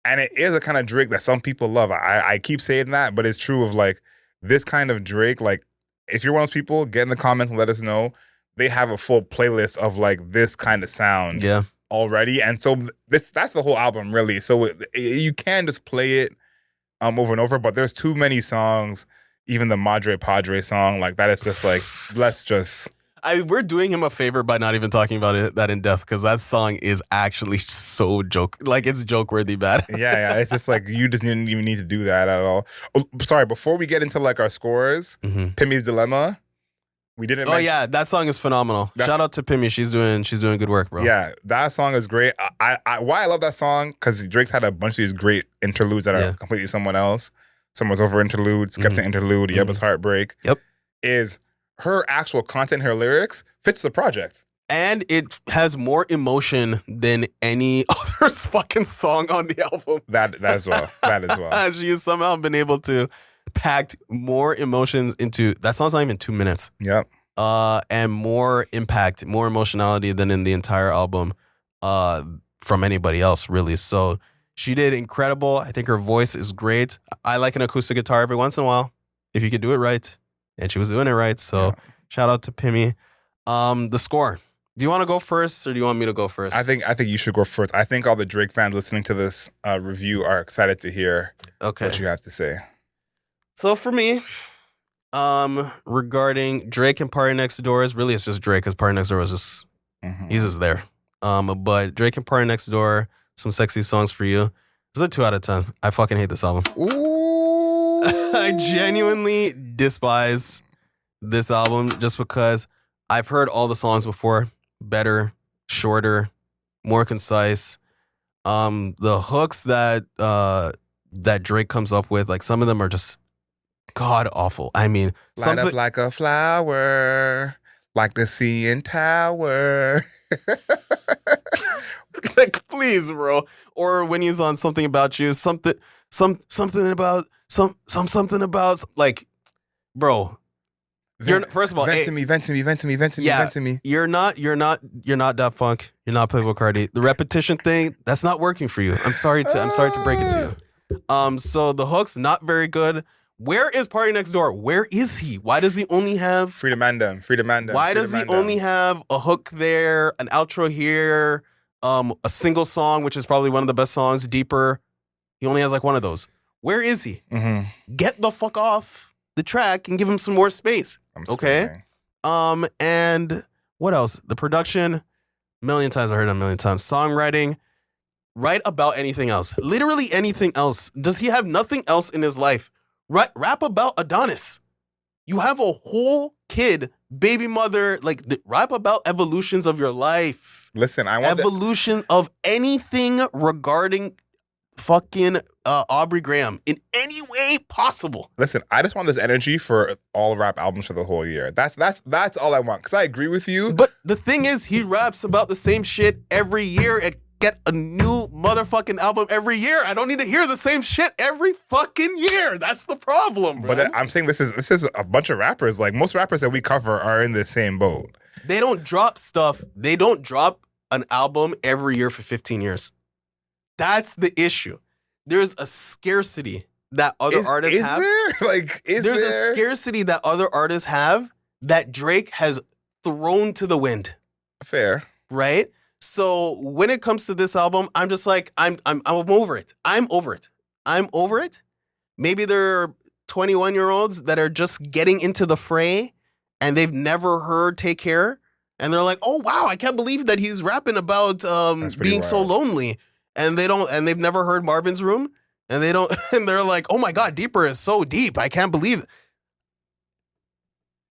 Speaker 1: And it is a kind of Drake that some people love. I keep saying that, but it's true of like this kind of Drake. Like, if you're one of those people, get in the comments and let us know. They have a full playlist of like this kind of sound already. And so that's the whole album, really. So you can just play it over and over, but there's too many songs, even the Madre Padre song, like that is just like, let's just...
Speaker 2: we're doing him a favor by not even talking about it that in depth, because that song is actually so it's joke worthy bad.
Speaker 1: yeah, it's just like you just didn't even need to do that at all. Oh, sorry, before we get into like our scores, Pimmy's Dilemma, we didn't.
Speaker 2: Oh yeah, that song is phenomenal. Shout out to Pimmy, she's doing good work, bro.
Speaker 1: Yeah, that song is great. Why I love that song, because Drake's had a bunch of these great interludes that are completely someone else. Someone's Over interlude, Skeptic interlude, Yebba's Heartbreak. Is her actual content, her lyrics, fits the project.
Speaker 2: And it has more emotion than any other fucking song on the album.
Speaker 1: That as well.
Speaker 2: She has somehow been able to pack more emotions into, that song's not even 2 minutes.
Speaker 1: Yep.
Speaker 2: And more impact, more emotionality than in the entire album from anybody else, really. So she did incredible. I think her voice is great. I like an acoustic guitar every once in a while, if you could do it right. And she was doing it right. So shout out to Pimmy. The score. Do you want to go first, or do you want me to go first?
Speaker 1: I think you should go first. I think all the Drake fans listening to this review are excited to hear what you have to say.
Speaker 2: So for me, regarding Drake and PARTYNEXTDOOR, it's just Drake, because PARTYNEXTDOOR was just He's just there. But Drake and PARTYNEXTDOOR, some sexy songs for you. This is a 2 out of 10. I fucking hate this album.
Speaker 1: Ooh.
Speaker 2: I genuinely despise this album just because I've heard all the songs before. Better, shorter, more concise. The hooks that Drake comes up with, like some of them are just god awful. I mean,
Speaker 1: light up like a flower, like the CN Tower.
Speaker 2: Like, please, bro. Or when he's on Something About You, something about like, bro. First of all,
Speaker 1: vent to me.
Speaker 2: You're not Daft Punk. You're not Playboy Cardi. The repetition thing, that's not working for you. I'm sorry to break it to you. So the hook's not very good. Where is PARTYNEXTDOOR? Where is he? Why does he only have
Speaker 1: Freedom and them?
Speaker 2: Why does he only have a hook there, an outro here, a single song, which is probably one of the best songs, Deeper? He only has like one of those. Where is he? Get the fuck off the track and give him some more space. Okay. And what else? The production, a million times I heard it a million times. Songwriting, write about anything else. Literally anything else. Does he have nothing else in his life? Rap about Adonis. You have a whole kid, baby mother, like rap about evolutions of your life.
Speaker 1: Listen, I want
Speaker 2: evolution of anything regarding fucking Aubrey Graham in any way possible.
Speaker 1: Listen, I just want this energy for all rap albums for the whole year. That's all I want. Because I agree with you.
Speaker 2: But the thing is, he raps about the same shit every year and get a new motherfucking album every year. I don't need to hear the same shit every fucking year. That's the problem, bro.
Speaker 1: But I'm saying this is a bunch of rappers. Like most rappers that we cover are in the same boat.
Speaker 2: They don't drop stuff. They don't drop an album every year for 15 years. That's the issue. There's a scarcity that other artists have. There's a scarcity that other artists have that Drake has thrown to the wind.
Speaker 1: Fair.
Speaker 2: Right? So when it comes to this album, I'm just like, I'm over it. I'm over it. Maybe there are 21-year-olds that are just getting into the fray and they've never heard Take Care. And they're like, oh wow, I can't believe that he's rapping about being so lonely. And they've never heard Marvin's Room. And they're like, oh my God, Deeper is so deep. I can't believe it.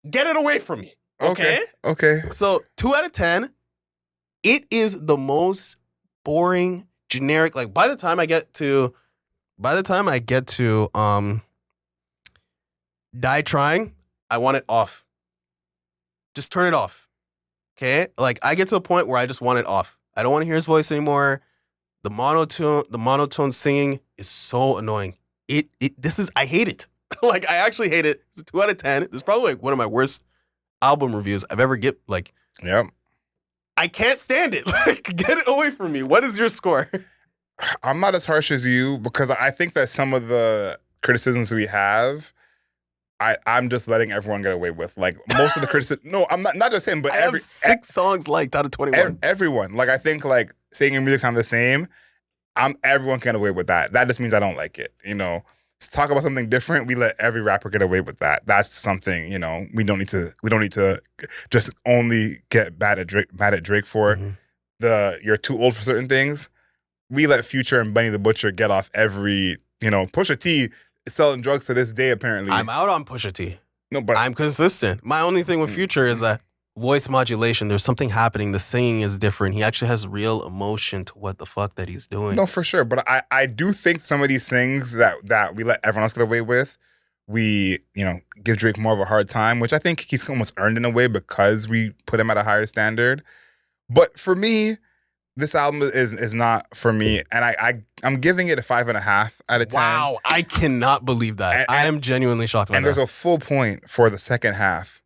Speaker 2: Get it away from me. Okay. So 2 out of 10. It is the most boring, generic. Like by the time I get to Die Trying, I want it off. Just turn it off. Okay? Like I get to a point where I just want it off. I don't want to hear his voice anymore. The monotone singing is so annoying. I hate it. Like I actually hate it. It's a 2 out of 10. This is probably like one of my worst album reviews I've ever get. Like,
Speaker 1: yep.
Speaker 2: I can't stand it. Like, get it away from me. What is your score?
Speaker 1: I'm not as harsh as you because I think that some of the criticisms we have, I'm just letting everyone get away with. Like most of the criticism. No, I'm not just him, but
Speaker 2: I have 6 songs liked out of 21.
Speaker 1: Everyone. Like I think like saying your music sound the same. Everyone can get away with that. That just means I don't like it. You know, to talk about something different, we let every rapper get away with that. That's something, you know, we don't need to just only get mad at Drake for. You're too old for certain things. We let Future and Benny the Butcher get off every, you know, Pusha T is selling drugs to this day apparently.
Speaker 2: I'm out on Pusha T.
Speaker 1: No, but
Speaker 2: I'm consistent. My only thing with Future is that voice modulation, there's something happening. The singing is different. He actually has real emotion to what the fuck that he's doing.
Speaker 1: No, for sure. But I do think some of these things that we let everyone else get away with, we, you know, give Drake more of a hard time, which I think he's almost earned in a way because we put him at a higher standard. But for me, this album is not for me. And I'm giving it a 5.5 out of 10.
Speaker 2: Wow, I cannot believe that. I am genuinely shocked about that.
Speaker 1: And there's a full point for the second half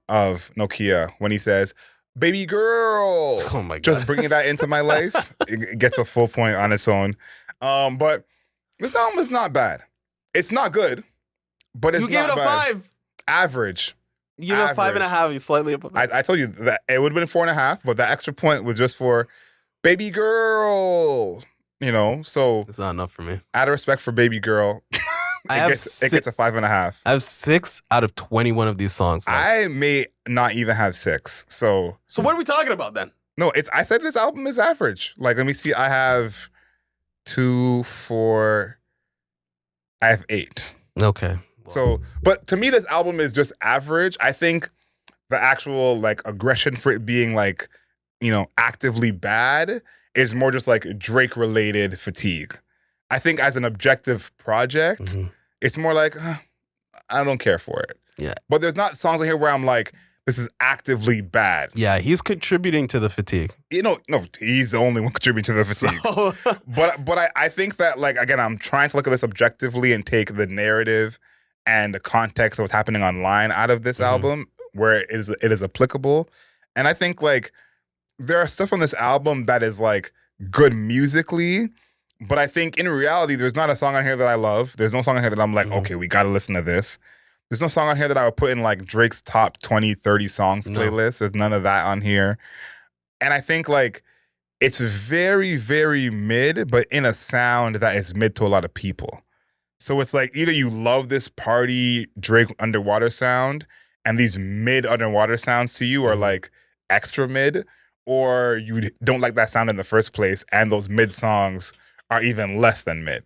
Speaker 1: of NOKIA when he says, baby girl.
Speaker 2: Oh my God.
Speaker 1: Just bringing that into my life, it gets a full point on its own. But this album is not bad. It's not good, but it's not bad.
Speaker 2: You gave it a 5.
Speaker 1: Average.
Speaker 2: You give it a 5.5. He's slightly above.
Speaker 1: I told you that it would have been 4.5, but that extra point was just for baby girl. You know, so
Speaker 2: it's not enough for me.
Speaker 1: Out of respect for baby girl,
Speaker 2: I
Speaker 1: it gets a 5.5.
Speaker 2: I have 6 out of 21 of these songs. Like.
Speaker 1: I may not even have 6. So
Speaker 2: what are we talking about then?
Speaker 1: no, I said this album is average. Like, let me see. I have 2, 4. I have 8.
Speaker 2: Okay.
Speaker 1: So, but to me, this album is just average. I think the actual like aggression for it being like, actively bad is more just like Drake related fatigue. I think as an objective project, it's more like, I don't care for it.
Speaker 2: Yeah.
Speaker 1: But there's not songs in here where I'm like, this is actively bad.
Speaker 2: Yeah, he's contributing to the fatigue.
Speaker 1: No, he's the only one contributing to the fatigue.
Speaker 2: So...
Speaker 1: but I think that, like, again, I'm trying to look at this objectively and take the narrative and the context of what's happening online out of this album where it is applicable. And I think, like, there are stuff on this album that is, like, good musically, but I think in reality, there's not a song on here that I love. There's no song on here that I'm like, okay, we got to listen to this. There's no song on here that I would put in like Drake's top 20, 30 songs playlist. There's none of that on here. And I think like it's very, very mid, but in a sound that is mid to a lot of people. So it's like either you love this party Drake underwater sound and these mid underwater sounds to you are like extra mid, or you don't like that sound in the first place and those mid songs are even less than mid.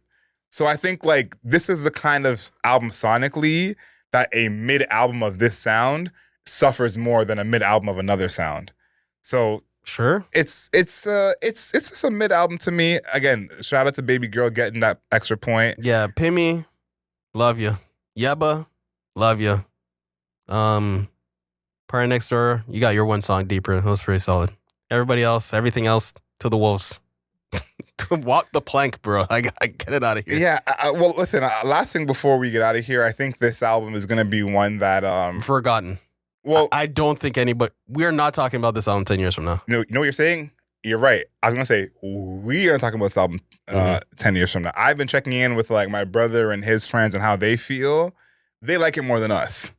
Speaker 1: So I think like this is the kind of album sonically that a mid album of this sound suffers more than a mid album of another sound. So
Speaker 2: sure,
Speaker 1: it's just a mid album to me. Again, shout out to Baby Girl getting that extra point.
Speaker 2: Yeah, Pimmy, love you. Yebba, love you. Party Next Door, you got your one song Deeper. That was pretty solid. Everything else to the wolves. To walk the plank, bro. I get it out of here.
Speaker 1: Yeah. Well, listen. Last thing before we get out of here, I think this album is going to be one that
Speaker 2: forgotten.
Speaker 1: Well,
Speaker 2: I don't think anybody. We're not talking about this album 10 years from now.
Speaker 1: You know what you're saying? You're right. I was going to say we are talking about this album 10 years from now. I've been checking in with like my brother and his friends and how they feel. They like it more than us.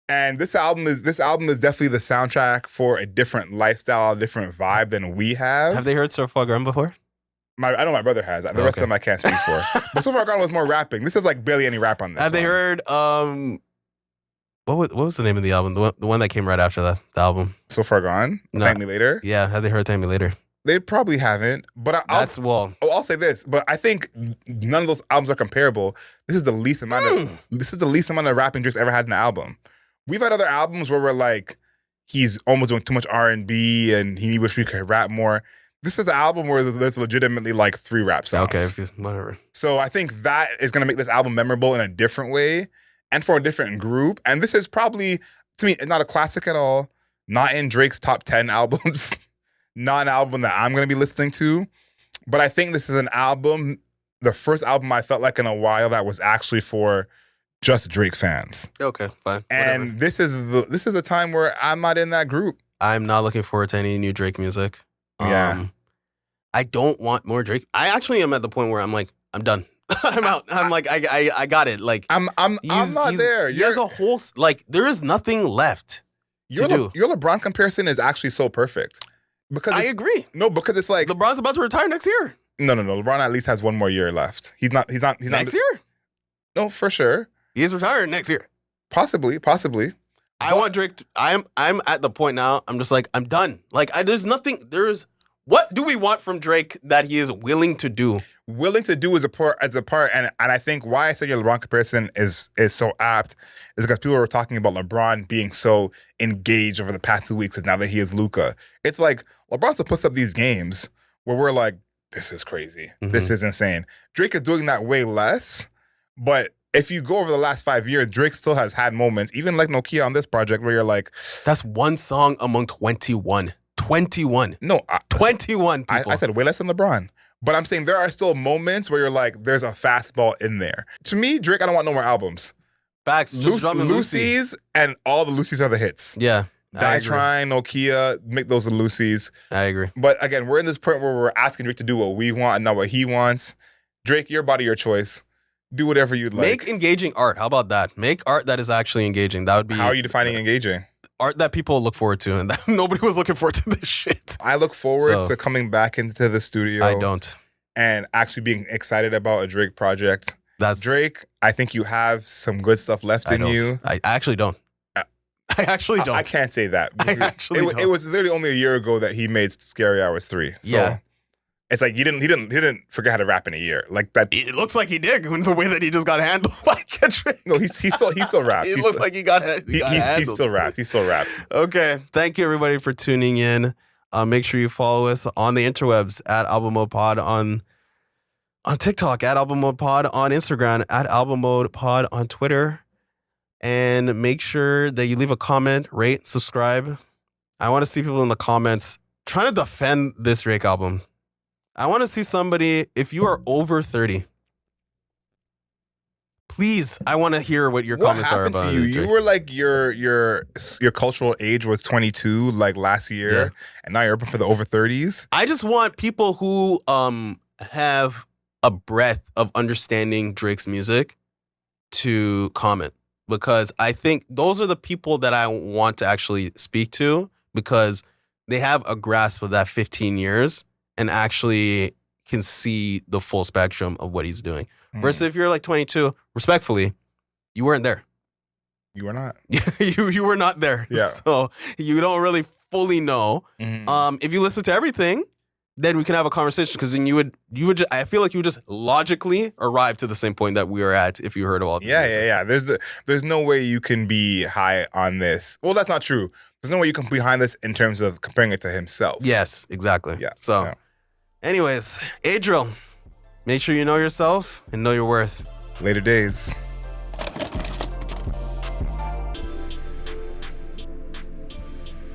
Speaker 1: And this album is definitely the soundtrack for a different lifestyle, a different vibe than we have.
Speaker 2: Have they heard So Far Gone before?
Speaker 1: I know my brother has. The rest of them I can't speak for. But So Far Gone was more rapping. This is like barely any rap on this.
Speaker 2: Have they heard what was the name of the album? The one that came right after the album.
Speaker 1: So Far Gone? No. Thank Me Later?
Speaker 2: Yeah, have they heard Thank Me Later?
Speaker 1: They probably haven't. But I'll say this, but I think none of those albums are comparable. This is the least amount of rapping Drake's ever had in an album. We've had other albums where we're like, he's almost doing too much R&B and he wish we could rap more. This is an album where there's legitimately like 3 rap songs.
Speaker 2: Okay, whatever.
Speaker 1: So I think that is going to make this album memorable in a different way and for a different group. And this is probably, to me, not a classic at all. Not in Drake's top 10 albums. Not an album that I'm going to be listening to. But I think this is an album, the first album I felt like in a while that was actually for just Drake fans.
Speaker 2: Okay, fine.
Speaker 1: And this is a time where I'm not in that group.
Speaker 2: I'm not looking forward to any new Drake music.
Speaker 1: Yeah.
Speaker 2: I don't want more Drake. I actually am at the point where I'm like, I'm done. I'm out. I'm like, I got it. Like,
Speaker 1: I'm not there.
Speaker 2: There's a whole like, there is nothing left.
Speaker 1: Your LeBron comparison is actually so perfect. Because
Speaker 2: I agree.
Speaker 1: No, because it's like
Speaker 2: LeBron's about to retire next year.
Speaker 1: No. LeBron at least has one more year left. He's not
Speaker 2: next year.
Speaker 1: No, for sure.
Speaker 2: He's retiring next year. Possibly.
Speaker 1: I
Speaker 2: want Drake. I'm at the point now. I'm just like, I'm done. Like, there's nothing. What do we want from Drake that he is willing to do?
Speaker 1: Willing to do as a part, and I think why I say your LeBron comparison is so apt is because people were talking about LeBron being so engaged over the past 2 weeks, and now that he is Luka, it's like LeBron's puts up these games where we're like, this is crazy, this is insane. Drake is doing that way less, but if you go over the last 5 years, Drake still has had moments, even like NOKIA on this project, where you're like,
Speaker 2: that's one song among 21. 21.
Speaker 1: No,
Speaker 2: 21 people.
Speaker 1: I said way less than LeBron. But I'm saying there are still moments where you're like, there's a fastball in there. To me, Drake, I don't want no more albums.
Speaker 2: Facts. Just drumming
Speaker 1: Lucy's, and all the Lucy's are the hits.
Speaker 2: Yeah.
Speaker 1: Die Trying, NOKIA, make those the Lucy's.
Speaker 2: I agree.
Speaker 1: But again, we're in this point where we're asking Drake to do what we want and not what he wants. Drake, your body, your choice. Do whatever you'd like.
Speaker 2: Make engaging art. How about that? Make art that is actually engaging. That would be.
Speaker 1: How are you defining engaging?
Speaker 2: Art that people look forward to, and that nobody was looking forward to this shit.
Speaker 1: I look forward to coming back into the studio.
Speaker 2: I don't.
Speaker 1: And actually being excited about a Drake project. Drake, I think you have some good stuff left in you.
Speaker 2: I actually don't. I actually don't.
Speaker 1: I can't say that.
Speaker 2: I actually don't.
Speaker 1: It was literally only a year ago that he made Scary Hours 3. So
Speaker 2: Yeah.
Speaker 1: it's like he didn't forget how to rap in a year. Like that.
Speaker 2: It looks like he did the way that he just got handled by Kendrick.
Speaker 1: No, he still rapped.
Speaker 2: It looks like he got handled.
Speaker 1: He still rapped. He still rapped.
Speaker 2: Okay. Thank you everybody for tuning in. Make sure you follow us on the interwebs at Album Mode Pod on TikTok, at Album Mode Pod on Instagram, at Album Mode Pod on Twitter. And make sure that you leave a comment, rate, subscribe. I want to see people in the comments trying to defend this Drake album. I want to see somebody, if you are over 30, please, I want to hear what your comments are about
Speaker 1: What happened to you?
Speaker 2: Drake.
Speaker 1: You were like your cultural age was 22 like last year, and now you're open for the over 30s.
Speaker 2: I just want people who have a breadth of understanding Drake's music to comment, because I think those are the people that I want to actually speak to, because they have a grasp of that 15 years and actually can see the full spectrum of what he's doing. Versus if you're like 22, respectfully, you weren't there.
Speaker 1: You were not.
Speaker 2: you were not there.
Speaker 1: Yeah.
Speaker 2: So you don't really fully know. If you listen to everything, then we can have a conversation, because then you would just, I feel like you would just logically arrive to the same point that we were at if you heard of all this.
Speaker 1: Yeah. There's no way you can be high on this. Well, that's not true. There's no way you can be behind this in terms of comparing it to himself.
Speaker 2: Yes, exactly.
Speaker 1: Yeah.
Speaker 2: So, anyways, Adriel, make sure you know yourself and know your worth.
Speaker 1: Later days.